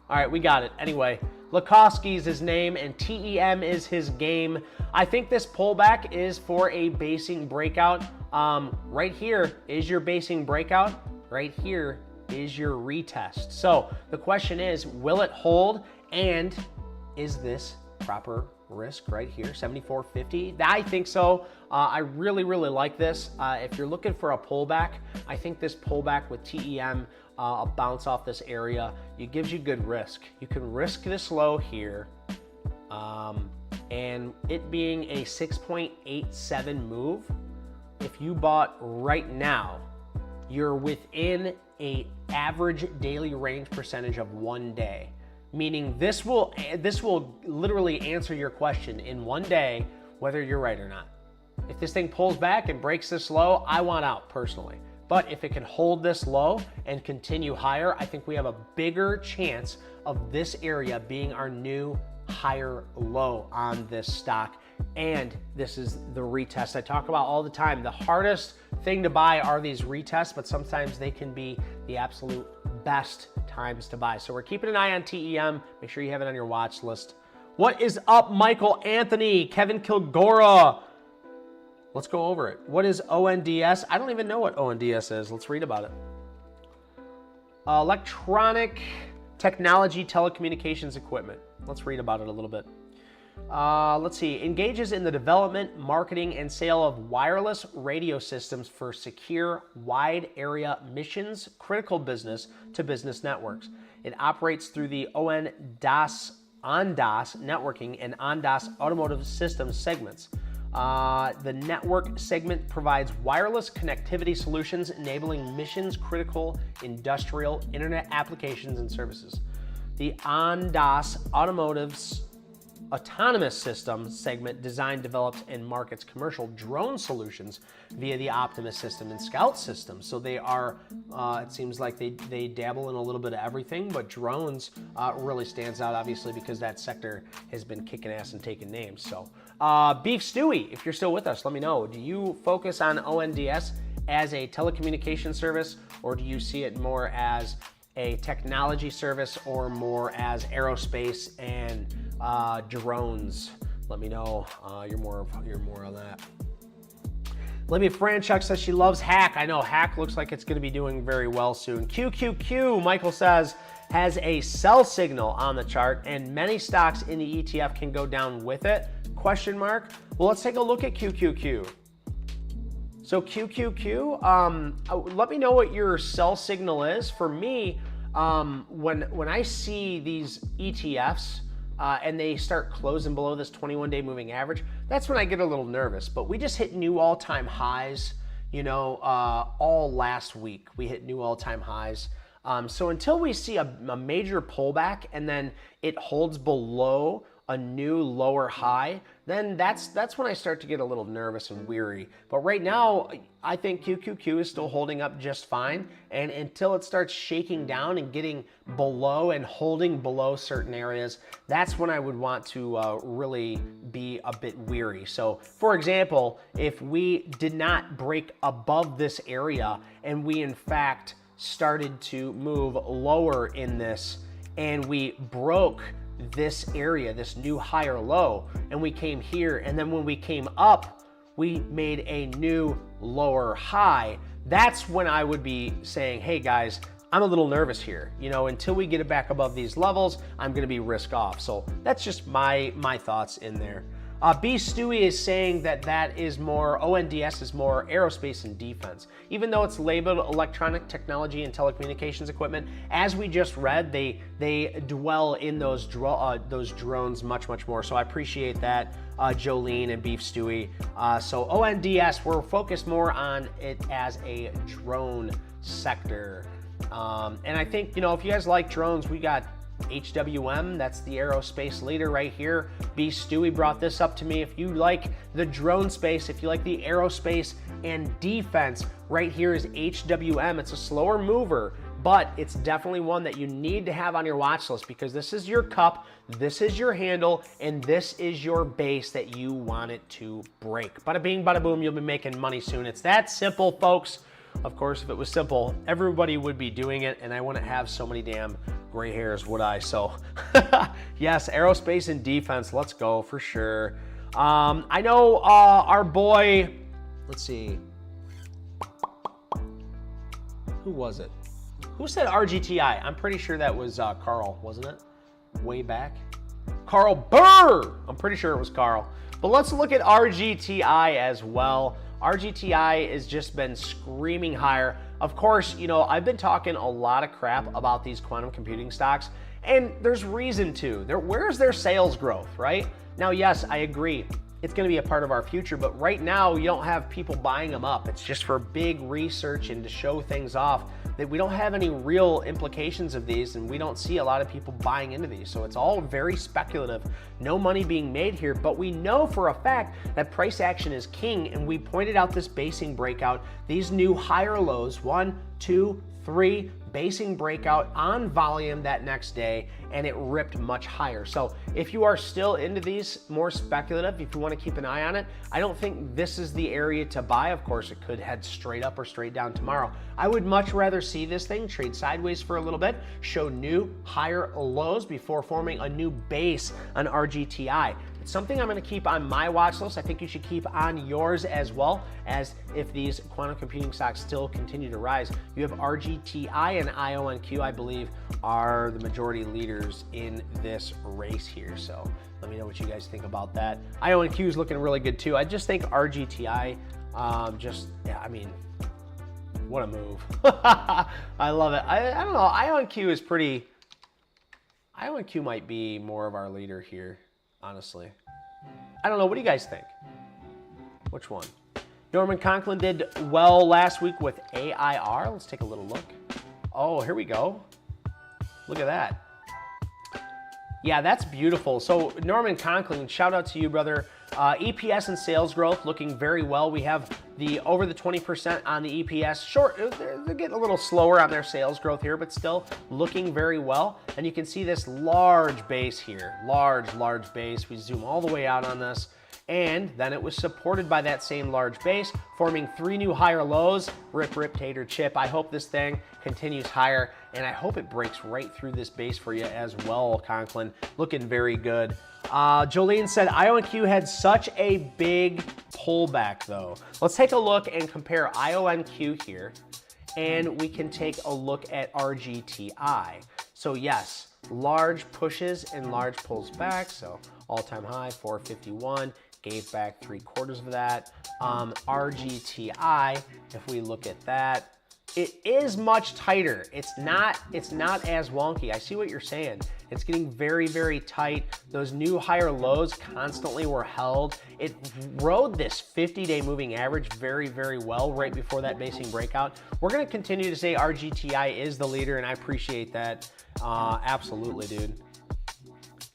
A: All right, we got it. Anyway, Lefkowski is his name and TEM is his game. I think this pullback is for a basing breakout. Right here is your basing breakout. Right here is your retest. So the question is, will it hold? And is this proper risk right here, 74.50? I think so. I really like this. If you're looking for a pullback, I think this pullback with TEM, a bounce off this area, it gives you good risk. You can risk this low here, and it being a 6.87 move, if you bought right now, you're within a average daily range percentage of 1 day. Meaning this will literally answer your question in 1 day, whether you're right or not. If this thing pulls back and breaks this low, I want out personally. But if it can hold this low and continue higher, I think we have a bigger chance of this area being our new higher low on this stock. And this is the retest I talk about all the time. The hardest thing to buy are these retests, but sometimes they can be the absolute best times to buy. So we're keeping an eye on TEM. Make sure you have it on your watch list. What is up, Michael Anthony, Kevin Kilgora? Let's go over it. What is ONDS? I don't even know what ONDS is. Let's read about it. Electronic technology telecommunications equipment. Let's read about it a little bit. Let's see. Engages in the development, marketing, and sale of wireless radio systems for secure, wide area missions, critical business to business networks. It operates through the ONDS networking and ONDS automotive systems segments. The network segment provides wireless connectivity solutions enabling missions critical industrial internet applications and services. The ONDS autonomous systems segment designed, develops, and markets commercial drone solutions via the Optimus system and Scout system. So they are, it seems like they dabble in a little bit of everything, but drones really stands out, obviously, because that sector has been kicking ass and taking names. So Beef Stewie, if you're still with us, let me know. Do you focus on ONDS as a telecommunication service, or do you see it more as a technology service, or more as aerospace and drones? Let me know. You're more on that. Libby Franchuk says she loves Hack. I know Hack looks like it's going to be doing very well soon. QQQ, Michael says, has a sell signal on the chart, and many stocks in the ETF can go down with it? Question mark. Well, let's take a look at QQQ. So QQQ, let me know what your sell signal is. For me, when I see these ETFs and they start closing below this 21-day moving average, that's when I get a little nervous. But we just hit new all-time highs, you know, all last week. We hit new all-time highs. So until we see a major pullback and then it holds below a new lower high, then that's when I start to get a little nervous and weary. But right now, I think QQQ is still holding up just fine. And until it starts shaking down and getting below and holding below certain areas, that's when I would want to really be a bit weary. So for example, if we did not break above this area and we in fact started to move lower in this and we broke this area, this new higher low, and we came here, and then when we came up, we made a new lower high, that's when I would be saying, hey guys, I'm a little nervous here. You know, until we get it back above these levels, I'm gonna be risk off. So that's just my thoughts in there. B. Stewie is saying that is more, ONDS is more aerospace and defense. Even though it's labeled electronic technology and telecommunications equipment, as we just read, they dwell in those drones much more. So I appreciate that, Jolene and Beef Stewie. So ONDS, we're focused more on it as a drone sector. And I think, you know, if you guys like drones, we got HWM, that's the aerospace leader right here. B. Stewie brought this up to me. If you like the drone space, if you like the aerospace and defense, right here is HWM. It's a slower mover, but it's definitely one that you need to have on your watch list, because this is your cup, this is your handle, and this is your base that you want it to break. Bada bing, bada boom, you'll be making money soon. It's that simple, folks. Of course, if it was simple, everybody would be doing it, and I wouldn't have so many damn gray hairs, would I? So, yes, aerospace and defense, let's go for sure. I know our boy, let's see, who was it? Who said RGTI? I'm pretty sure that was Carl, wasn't it? Way back. Carl Burr! I'm pretty sure it was Carl. But let's look at RGTI as well. RGTI has just been screaming higher. Of course, you know, I've been talking a lot of crap about these quantum computing stocks, and there's reason to. Where's their sales growth, right? Now, yes, I agree. It's going to be a part of our future, but right now you don't have people buying them up. It's just for big research and to show things off. That we don't have any real implications of these, and we don't see a lot of people buying into these. So it's all very speculative, no money being made here, but we know for a fact that price action is king, and we pointed out this basing breakout, these new higher lows, 1, 2, 3, basing breakout on volume that next day, and it ripped much higher. So if you are still into these, more speculative, if you want to keep an eye on it, I don't think this is the area to buy. Of course, it could head straight up or straight down tomorrow. I would much rather see this thing trade sideways for a little bit, show new higher lows before forming a new base on RGTI. It's something I'm going to keep on my watch list. I think you should keep on yours as well, as if these quantum computing stocks still continue to rise. You have RGTI and IONQ, I believe, are the majority leaders in this race here. So let me know what you guys think about that. IONQ is looking really good too. I just think RGTI, yeah, I mean, what a move. I love it. I don't know. IONQ is pretty, IONQ might be more of our leader here, honestly. I don't know. What do you guys think? Which one? Norman Conklin did well last week with AIR. Let's take a little look. Oh, here we go. Look at that. Yeah, that's beautiful. So Norman Conklin, shout out to you, brother. EPS and sales growth looking very well. We have the over the 20% on the EPS. Short, they're getting a little slower on their sales growth here, but still looking very well. And you can see this large base here, large base. We zoom all the way out on this. And then it was supported by that same large base, forming 3 new higher lows. Rip, tater chip. I hope this thing continues higher, and I hope it breaks right through this base for you as well, Conklin. Looking very good. Jolene said IONQ had such a big pullback, though. Let's take a look and compare IONQ here, and we can take a look at RGTI. So yes, large pushes and large pulls back. So all-time high, 451. Gave back 3/4 of that. RGTI, if we look at that, it is much tighter. It's not as wonky. I see what you're saying. It's getting very tight. Those new higher lows constantly were held. It rode this 50-day moving average very well right before that basing breakout. We're gonna continue to say RGTI is the leader, and I appreciate that. Absolutely, dude.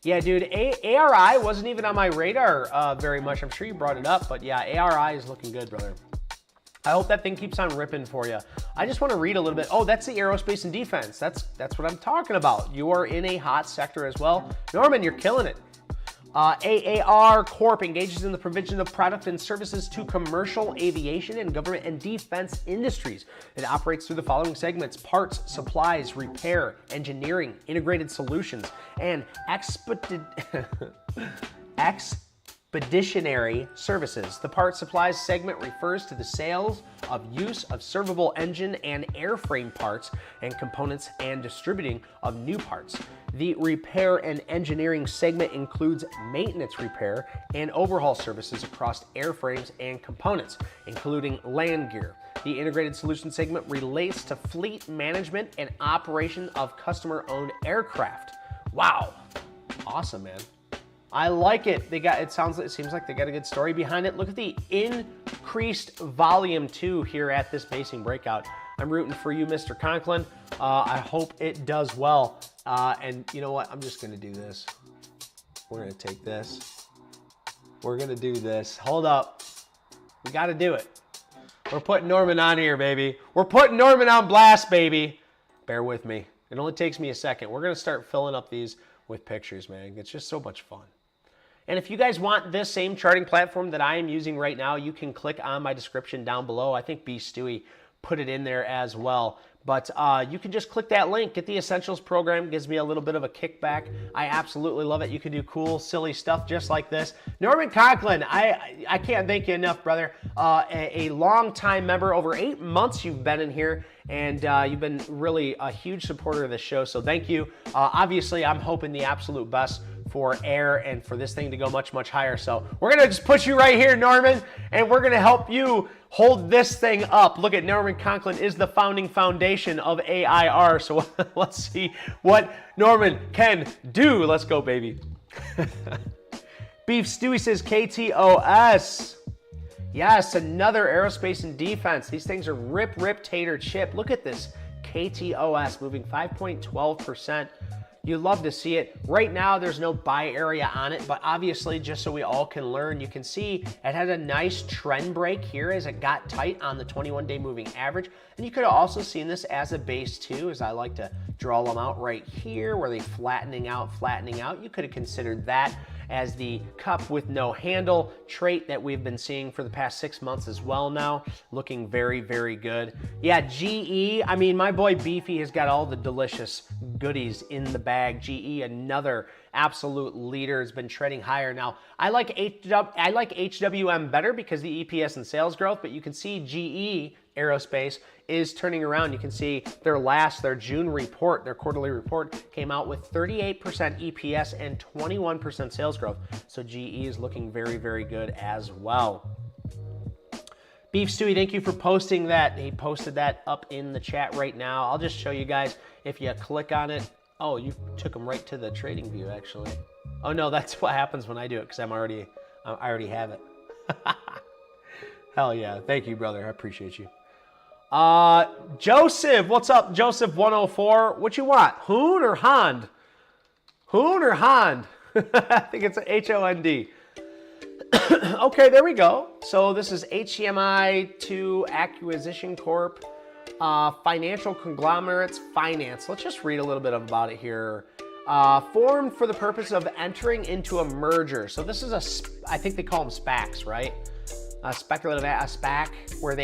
A: Yeah, dude, ARI wasn't even on my radar very much. I'm sure you brought it up, but yeah, ARI is looking good, brother. I hope that thing keeps on ripping for you. I just want to read a little bit. Oh, that's the aerospace and defense. That's what I'm talking about. You are in a hot sector as well. Norman, you're killing it. AAR Corp engages in the provision of product and services to commercial aviation and government and defense industries. It operates through the following segments: parts, supplies, repair, engineering, integrated solutions, and expeditionary services. The parts supplies segment refers to the sales of use of servable engine and airframe parts and components and distributing of new parts. The repair and engineering segment includes maintenance, repair, and overhaul services across airframes and components, including land gear. The integrated solution segment relates to fleet management and operation of customer-owned aircraft. Wow, awesome, man. I like it. It seems like they got a good story behind it. Look at the increased volume too here at this basing breakout. I'm rooting for you, Mr. Conklin. I hope it does well. And you know what? I'm just gonna do this. We're gonna take this. We're gonna do this. Hold up. We gotta do it. We're putting Norman on here, baby. We're putting Norman on blast, baby. Bear with me. It only takes me a second. We're gonna start filling up these with pictures, man. It's just so much fun. And if you guys want this same charting platform that I am using right now, you can click on my description down below. I think B. Stewie put it in there as well. But you can just click that link, get the Essentials program, gives me a little bit of a kickback. I absolutely love it. You can do cool, silly stuff just like this. Norman Conklin, I can't thank you enough, brother. A long-time member, over 8 months you've been in here, and you've been really a huge supporter of this show, so thank you. Obviously, I'm hoping the absolute best for air and for this thing to go much higher. So we're gonna just put you right here, Norman, and we're gonna help you hold this thing up. Look at Norman Conklin is the founding foundation of AIR. So let's see what Norman can do. Let's go, baby. Beef Stewie says KTOS. Yes, another aerospace and defense. These things are rip, tater chip. Look at this KTOS moving 5.12%. You love to see it. Right now, there's no buy area on it, but obviously, just so we all can learn, you can see it had a nice trend break here as it got tight on the 21-day moving average. And you could have also seen this as a base too, as I like to draw them out right here, where they flattening out. You could have considered that as the cup with no handle trait that we've been seeing for the past 6 months as well now. Looking very good. Yeah, GE, I mean, my boy Beefy has got all the delicious goodies in the bag. GE, another absolute leader, has been trending higher. Now, I like HWM better because of the EPS and sales growth, but you can see GE Aerospace is turning around. You can see their June report, their quarterly report, came out with 38% EPS and 21% sales growth. So GE is looking very good as well. Beef Stewie, thank you for posting that. He posted that up in the chat right now. I'll just show you guys. If you click on it, oh, you took them right to the trading view, actually. Oh no, that's what happens when I do it, because I already have it. Hell yeah, thank you, brother. I appreciate you. Joseph, what's up, Joseph 104? What you want, Hoon or Hond? Hoon or Hond? I think it's H-O-N-D. Okay, there we go. So this is HCMI to Acquisition Corp. Financial conglomerates finance. Let's just read a little bit about it here. Formed for the purpose of entering into a merger. So this is I think they call them SPACs, right? A SPAC, where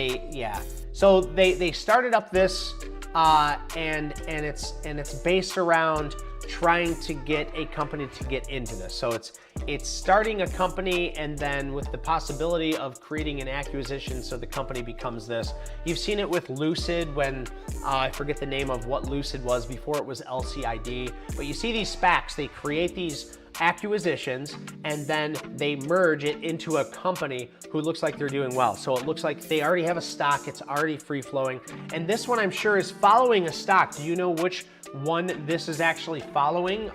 A: So they started up this, and it's based around trying to get a company to get into this. So it's starting a company and then with the possibility of creating an acquisition so the company becomes this. You've seen it with Lucid when, I forget the name of what Lucid was before it was LCID, but you see these SPACs, they create these acquisitions and then they merge it into a company who looks like they're doing well. So it looks like they already have a stock, it's already free flowing. And this one I'm sure is following a stock. Do you know which one this is actually following,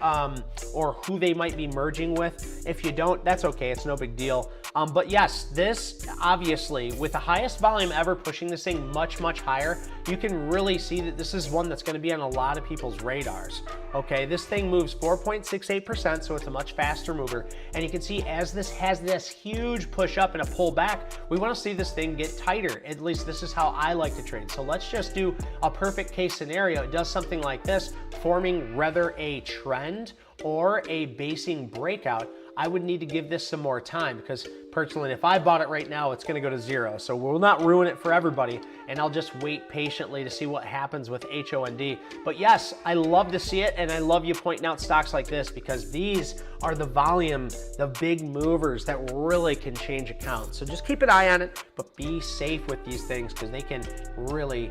A: or who they might be merging with? If you don't, that's okay, it's no big deal. But yes, this obviously, with the highest volume ever, pushing this thing much, much higher, you can really see that this is one that's gonna be on a lot of people's radars. Okay, this thing moves 4.68%, so it's a much faster mover. And you can see as this has this huge push up and a pull back, we wanna see this thing get tighter. At least this is how I like to trade. So let's just do a perfect case scenario. It does something like this, forming rather a trend or a basing breakout. I would need to give this some more time because personally, if I bought it right now, it's gonna go to zero. So we'll not ruin it for everybody, and I'll just wait patiently to see what happens with HOND. But yes, I love to see it, and I love you pointing out stocks like this because these are the volume, the big movers that really can change accounts. So just keep an eye on it, but be safe with these things because they can really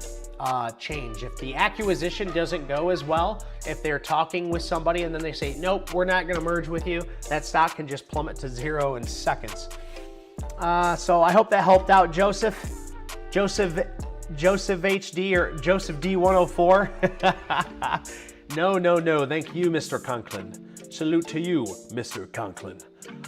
A: change. If the acquisition doesn't go as well, if they're talking with somebody and then they say, nope, we're not gonna merge with you, that stock can just plummet to zero in seconds. So I hope that helped out, Joseph HD or Joseph D104. No, thank you, Mr. Conklin. Salute to you, Mr. Conklin.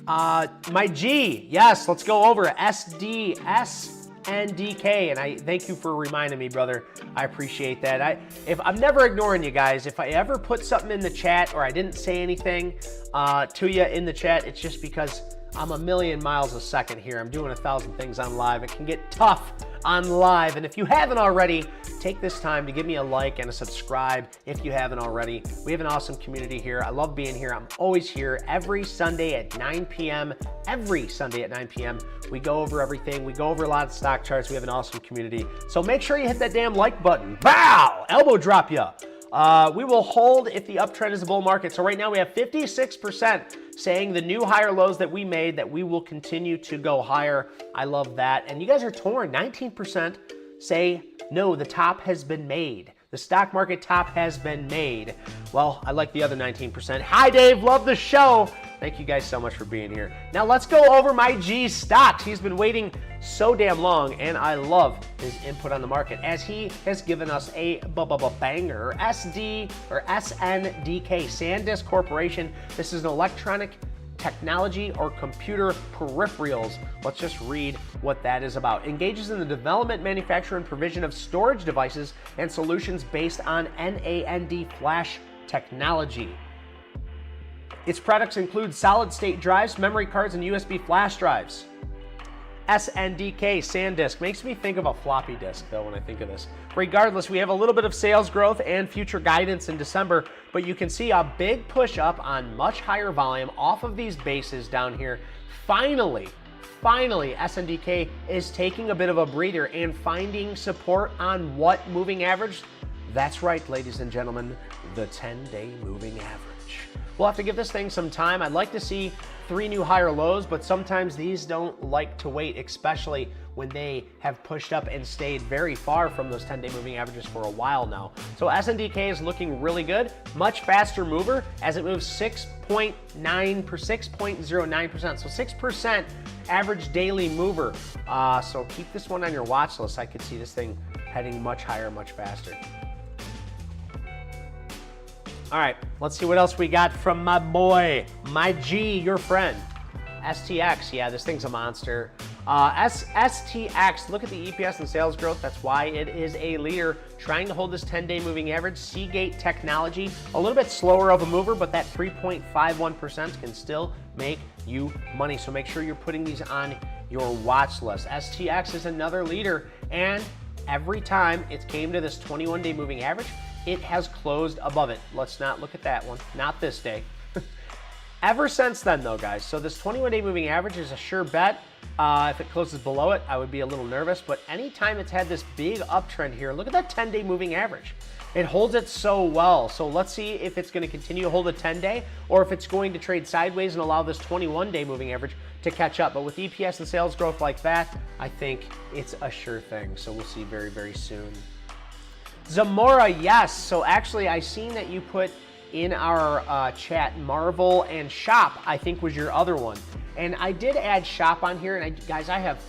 A: My G, yes, let's go over SDS and DK, and I thank you for reminding me, brother. I appreciate that. I'm never ignoring you guys. If I ever put something in the chat or I didn't say anything to you in the chat, it's just because I'm a million miles a second here. I'm doing 1,000 things on live. It can get tough on live, and if you haven't already, take this time to give me a like and a subscribe if you haven't already. We have an awesome community here. I love being here. I'm always here every Sunday at 9 p.m. Every Sunday at 9 p.m. We go over everything. We go over a lot of stock charts. We have an awesome community. So make sure you hit that damn like button. Bow! Elbow drop ya. We will hold if the uptrend is a bull market. So right now we have 56% saying the new higher lows that we made, that we will continue to go higher. I love that. And you guys are torn. 19% say, no, the top has been made. The stock market top has been made. Well, I like the other 19%. Hi, Dave. Love the show. Thank you guys so much for being here. Now let's go over my G stocks. He's been waiting so damn long, and I love his input on the market as he has given us a banger. SD or SNDK, SanDisk Corporation. This is an electronic technology or computer peripherals. Let's just read what that is about. Engages in the development, manufacture, and provision of storage devices and solutions based on NAND flash technology. Its products include solid-state drives, memory cards, and USB flash drives. SNDK, SanDisk, makes me think of a floppy disk though when I think of this. Regardless, we have a little bit of sales growth and future guidance in December, but you can see a big push up on much higher volume off of these bases down here. Finally, SNDK is taking a bit of a breather and finding support on what moving average? That's right, ladies and gentlemen, the 10-day moving average. We'll have to give this thing some time. I'd like to see 3 new higher lows, but sometimes these don't like to wait, especially when they have pushed up and stayed very far from those 10-day moving averages for a while now. So SNDK is looking really good. Much faster mover as it moves 6.09%, so 6% average daily mover. So keep this one on your watch list. I could see this thing heading much higher, much faster. All right, let's see what else we got from my boy, my G, your friend. STX, yeah, this thing's a monster. STX, look at the EPS and sales growth. That's why it is a leader, trying to hold this 10-day moving average. Seagate Technology, a little bit slower of a mover, but that 3.51% can still make you money. So make sure you're putting these on your watch list. STX is another leader, and every time it came to this 21-day moving average, it has closed above it. Let's not look at that one, not this day. Ever since then though, guys, so this 21-day moving average is a sure bet. If it closes below it, I would be a little nervous, but anytime it's had this big uptrend here, look at that 10-day moving average. It holds it so well. So let's see if it's going to continue to hold a 10-day or if it's going to trade sideways and allow this 21-day moving average to catch up. But with EPS and sales growth like that, I think it's a sure thing. So we'll see very, very soon. Zamora, yes. So actually, I seen that you put in our chat Marvel and Shop, I think was your other one. And I did add Shop on here, and guys, I have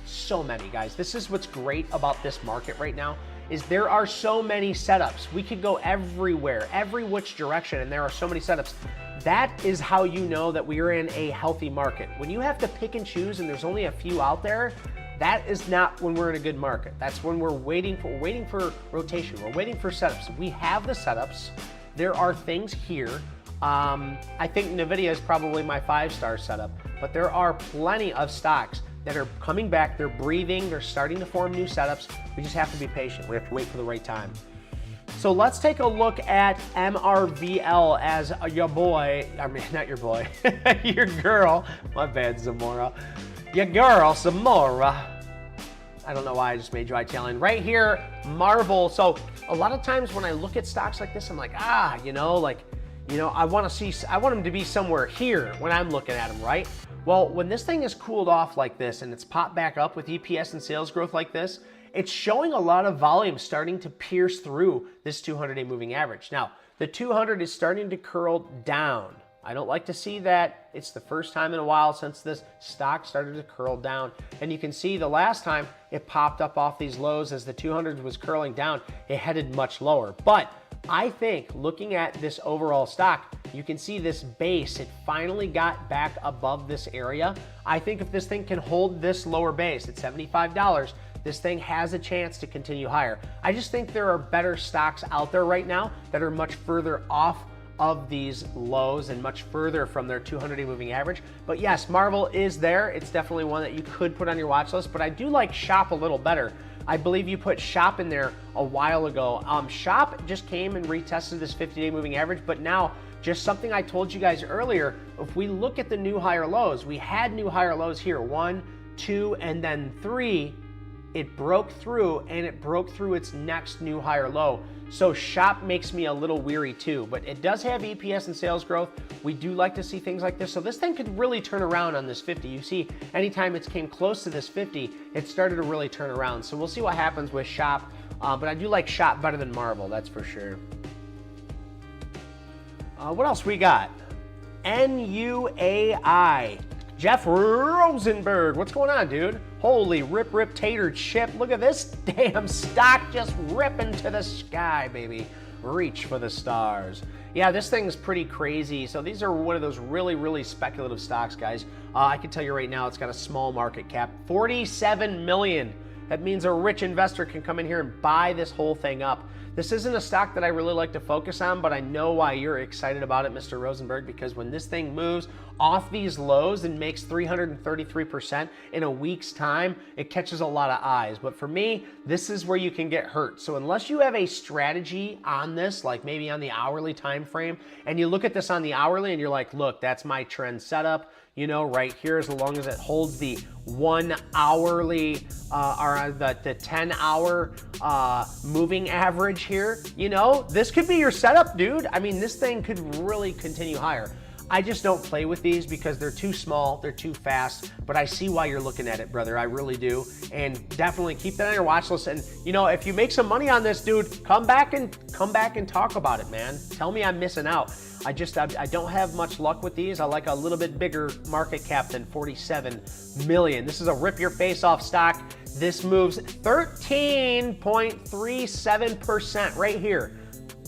A: so many, guys. This is what's great about this market right now, is there are so many setups. We could go everywhere, every which direction, and there are so many setups. That is how you know that we are in a healthy market. When you have to pick and choose and there's only a few out there, that is not when we're in a good market. That's when we're waiting for rotation. We're waiting for setups. We have the setups. There are things here. I think NVIDIA is probably my 5-star setup, but there are plenty of stocks that are coming back. They're breathing. They're starting to form new setups. We just have to be patient. We have to wait for the right time. So let's take a look at MRVL as your boy. I mean, not your boy, your girl. My bad, Zamora. Your girl, Zamora. I don't know why I just made you Italian. Right here, Marvel. So a lot of times when I look at stocks like this, I'm like, I want them to be somewhere here when I'm looking at them, right? Well, when this thing is cooled off like this and it's popped back up with EPS and sales growth like this, it's showing a lot of volume starting to pierce through this 200-day moving average. Now, the 200 is starting to curl down. I don't like to see that. It's the first time in a while since this stock started to curl down. And you can see the last time it popped up off these lows as the 200 was curling down, it headed much lower. But I think looking at this overall stock, you can see this base, it finally got back above this area. I think if this thing can hold this lower base at $75, this thing has a chance to continue higher. I just think there are better stocks out there right now that are much further off of these lows and much further from their 200-day moving average. But yes, Marvel is there. It's definitely one that you could put on your watch list, but I do like Shop a little better. I believe you put Shop in there a while ago. Shop just came and retested this 50-day moving average, but now just something I told you guys earlier, if we look at the new higher lows, we had new higher lows here, 1, 2, and then 3. It broke through, and it broke through its next new higher low. So Shop makes me a little weary too, but it does have EPS and sales growth. We do like to see things like this. So this thing could really turn around on this 50. You see, anytime it's came close to this 50, it started to really turn around. So we'll see what happens with Shop, but I do like Shop better than Marvel, that's for sure. What else we got? NUAI. Jeff Rosenberg, what's going on, dude? Holy rip tater chip. Look at this damn stock just ripping to the sky, baby. Reach for the stars. Yeah, this thing's pretty crazy. So these are one of those really speculative stocks, guys. I can tell you right now, it's got a small market cap, 47 million. That means a rich investor can come in here and buy this whole thing up. This isn't a stock that I really like to focus on, but I know why you're excited about it, Mr. Rosenberg, because when this thing moves off these lows and makes 333% in a week's time, it catches a lot of eyes. But for me, this is where you can get hurt. So unless you have a strategy on this, like maybe on the hourly time frame, and you look at this on the hourly and you're like, look, that's my trend setup, you know, right here, as long as it holds the 1 hourly or the 10-hour moving average here, you know, this could be your setup, dude. I mean, this thing could really continue higher. I just don't play with these because they're too small, they're too fast, but I see why you're looking at it, brother. I really do. And definitely keep that on your watch list. And you know, if you make some money on this, dude, come back and talk about it, man. Tell me I'm missing out. I don't have much luck with these. I like a little bit bigger market cap than 47 million. This is a rip your face off stock. This moves 13.37% right here.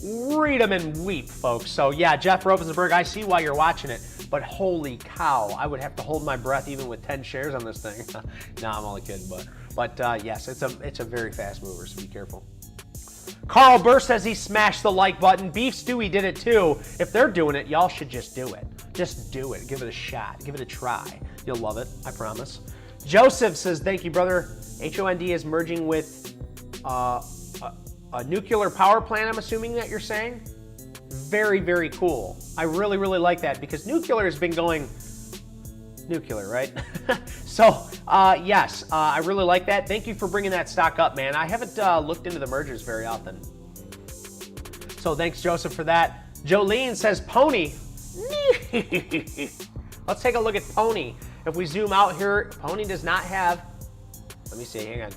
A: Read them and weep, folks. So yeah, Jeff Rosenberg, I see why you're watching it. but holy cow, I would have to hold my breath even with 10 shares on this thing. Nah, I'm only kidding, but yes, it's a very fast mover, so be careful. Carl Burr says he smashed the like button. Beef Stewie did it too. If they're doing it, y'all should just do it. Just do it. Give it a shot. Give it a try. You'll love it, I promise. Joseph says, thank you, brother. HOND is merging with a nuclear power plant, I'm assuming that you're saying? Very, very cool. I really, really like that because nuclear has been going nuclear, right? So, yes, I really like that. Thank you for bringing that stock up, man. I haven't looked into the mergers very often. So thanks, Joseph, for that. Jolene says, Pony. Let's take a look at Pony. If we zoom out here, Pony does not have, let me see, hang on.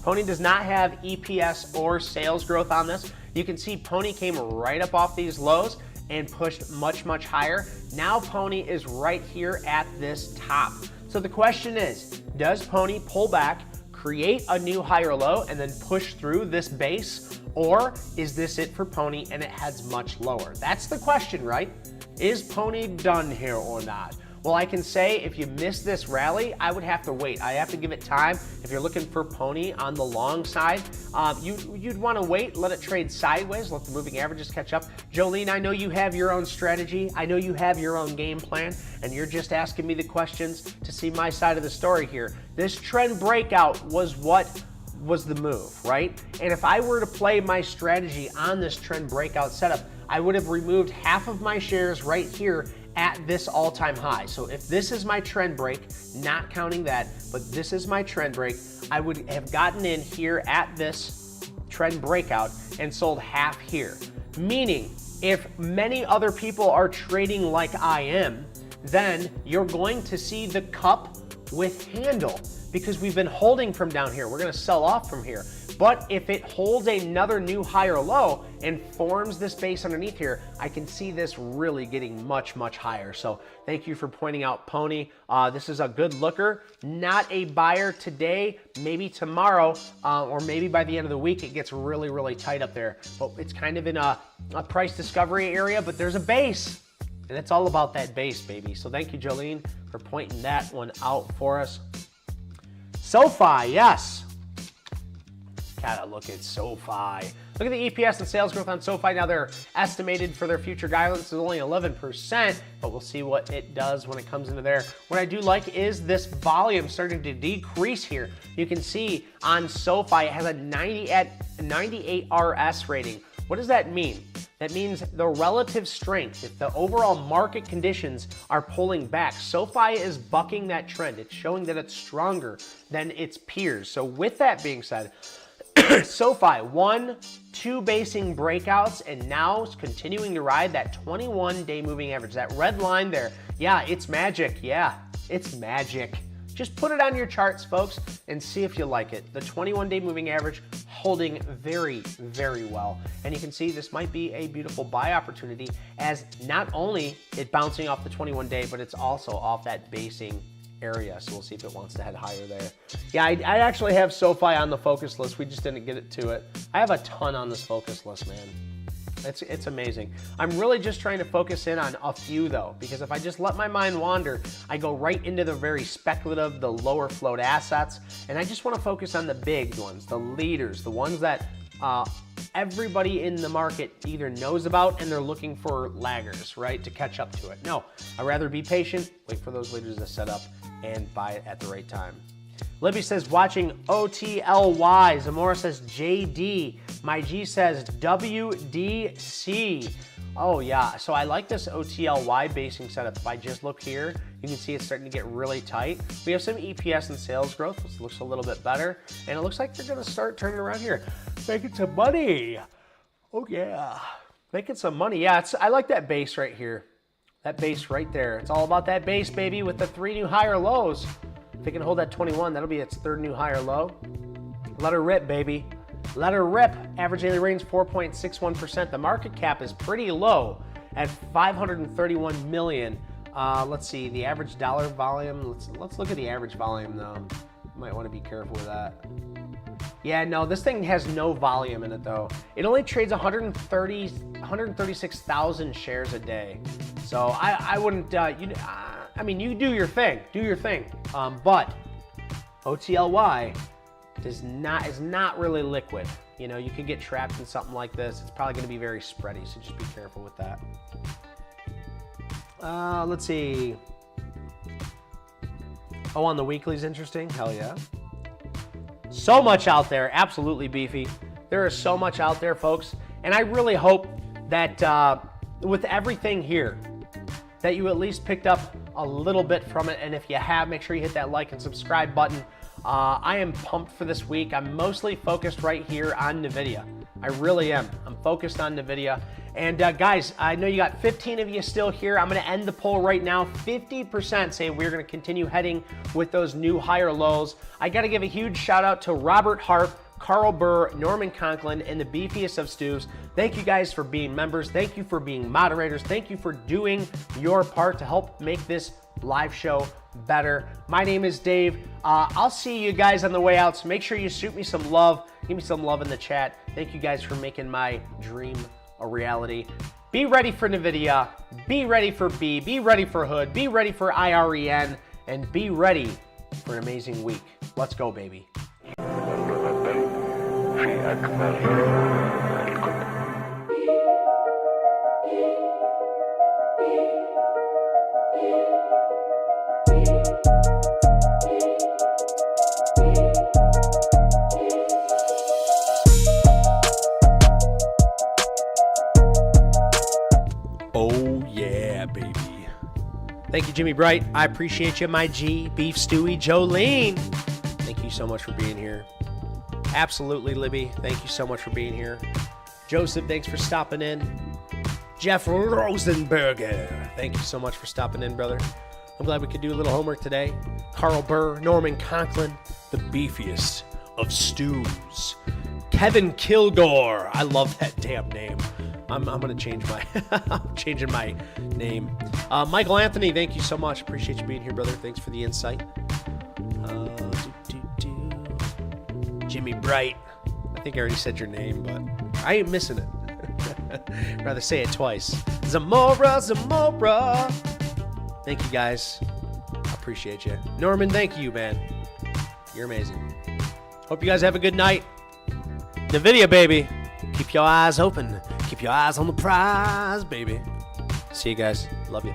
A: Pony does not have EPS or sales growth on this. You can see Pony came right up off these lows and pushed much, much higher. Now Pony is right here at this top. So the question is, does Pony pull back, create a new higher low, and then push through this base? Or is this it for Pony and it heads much lower? That's the question, right? Is Pony done here or not? Well, I can say if you miss this rally, I would have to wait. I have to give it time. If you're looking for Pony on the long side, you'd want to wait, let it trade sideways, let the moving averages catch up. Jolene, I know you have your own strategy. I know you have your own game plan, and you're just asking me the questions to see my side of the story here. This trend breakout was what was the move, right? And if I were to play my strategy on this trend breakout setup, I would have removed half of my shares right here at this all-time high. So if this is my trend break, not counting that, but this is my trend break, I would have gotten in here at this trend breakout and sold half here. Meaning, if many other people are trading like I am, then you're going to see the cup with handle because we've been holding from down here. We're gonna sell off from here. But if it holds another new higher low and forms this base underneath here, I can see this really getting much, much higher. So thank you for pointing out Pony. This is a good looker, not a buyer today, maybe tomorrow, or maybe by the end of the week, it gets really, really tight up there. But it's kind of in a price discovery area, but there's a base. And it's all about that base, baby. So thank you, Jolene, for pointing that one out for us. SoFi, yes. Gotta look at SoFi. Look at the EPS and sales growth on SoFi. Now they're estimated for their future guidance is only 11%, but we'll see what it does when it comes into there. What I do like is this volume starting to decrease here. You can see on SoFi, it has a 98 RS rating. What does that mean? That means the relative strength. If the overall market conditions are pulling back, SoFi is bucking that trend. It's showing that it's stronger than its peers. So with that being said, SoFi, 1, 2 basing breakouts, and now it's continuing to ride that 21-day moving average. That red line there, yeah, it's magic. Yeah, it's magic. Just put it on your charts, folks, and see if you like it. The 21-day moving average holding very, very well. And you can see this might be a beautiful buy opportunity as not only it bouncing off the 21-day, but it's also off that basing area. So we'll see if it wants to head higher there. Yeah, I actually have SoFi on the focus list. We just didn't get it to it. I have a ton on this focus list, man. It's amazing. I'm really just trying to focus in on a few though, because if I just let my mind wander, I go right into the very speculative, the lower float assets, and I just want to focus on the big ones, the leaders, the ones that everybody in the market either knows about and they're looking for laggers, right, to catch up to it. No, I'd rather be patient, wait for those leaders to set up and buy it at the right time. Libby says watching OTLY. Zamora says JD. My G says WDC. Oh yeah, so I like this OTLY basing setup. If I just look here, you can see it's starting to get really tight. We have some EPS and sales growth, which looks a little bit better. And it looks like they're gonna start turning around here. Making some money. Oh yeah, making some money. Yeah, I like that base right here. That base right there. It's all about that base, baby, with the 3 new higher lows. If it can hold that 21, that'll be its 3rd new higher low. Let her rip, baby. Let her rip. Average daily range 4.61%. The market cap is pretty low at 531 million. Let's see the average dollar volume. Let's look at the average volume though. You might want to be careful with that. Yeah, no, this thing has no volume in it though. It only trades 136,000 shares a day. So I wouldn't, I mean, you do your thing, but OTLY is not really liquid. You know, you could get trapped in something like this. It's probably gonna be very spready, so just be careful with that. Let's see. Oh, on the weekly's interesting, hell yeah. So much out there, absolutely beefy. There is so much out there, folks. And I really hope that with everything here, that you at least picked up a little bit from it. And if you have, make sure you hit that like and subscribe button. I am pumped for this week. I'm mostly focused right here on NVIDIA. I really am. I'm focused on NVIDIA. And guys, I know you got 15 of you still here. I'm gonna end the poll right now. 50% say we're gonna continue heading with those new higher lows. I gotta give a huge shout out to Robert Harp, Carl Burr, Norman Conklin, and the beefiest of stews. Thank you guys for being members. Thank you for being moderators. Thank you for doing your part to help make this live show better. My name is Dave. I'll see you guys on the way out, so make sure you shoot me some love. Give me some love in the chat. Thank you guys for making my dream a reality. Be ready for NVIDIA, be ready for B, be ready for Hood, be ready for IREN, and be ready for an amazing week. Let's go, baby. Oh yeah, baby. Thank you, Jimmy Bright. I appreciate you, my G. Beef Stewie Jolene. Thank you so much for being here. Absolutely, Libby. Thank you so much for being here. Joseph, thanks for stopping in. Jeff Rosenberger. Thank you so much for stopping in, brother. I'm glad we could do a little homework today. Carl Burr, Norman Conklin, the beefiest of stews. Kevin Kilgore. I love that damn name. I'm gonna change my I'm changing my name. Michael Anthony, thank you so much. Appreciate you being here, brother. Thanks for the insight. Jimmy Bright. I think I already said your name, but I ain't missing it. Rather say it twice. Zamora. Thank you guys. I appreciate you. Norman, thank you, man. You're amazing. Hope you guys have a good night. NVIDIA, baby. Keep your eyes open. Keep your eyes on the prize, baby. See you guys. Love you.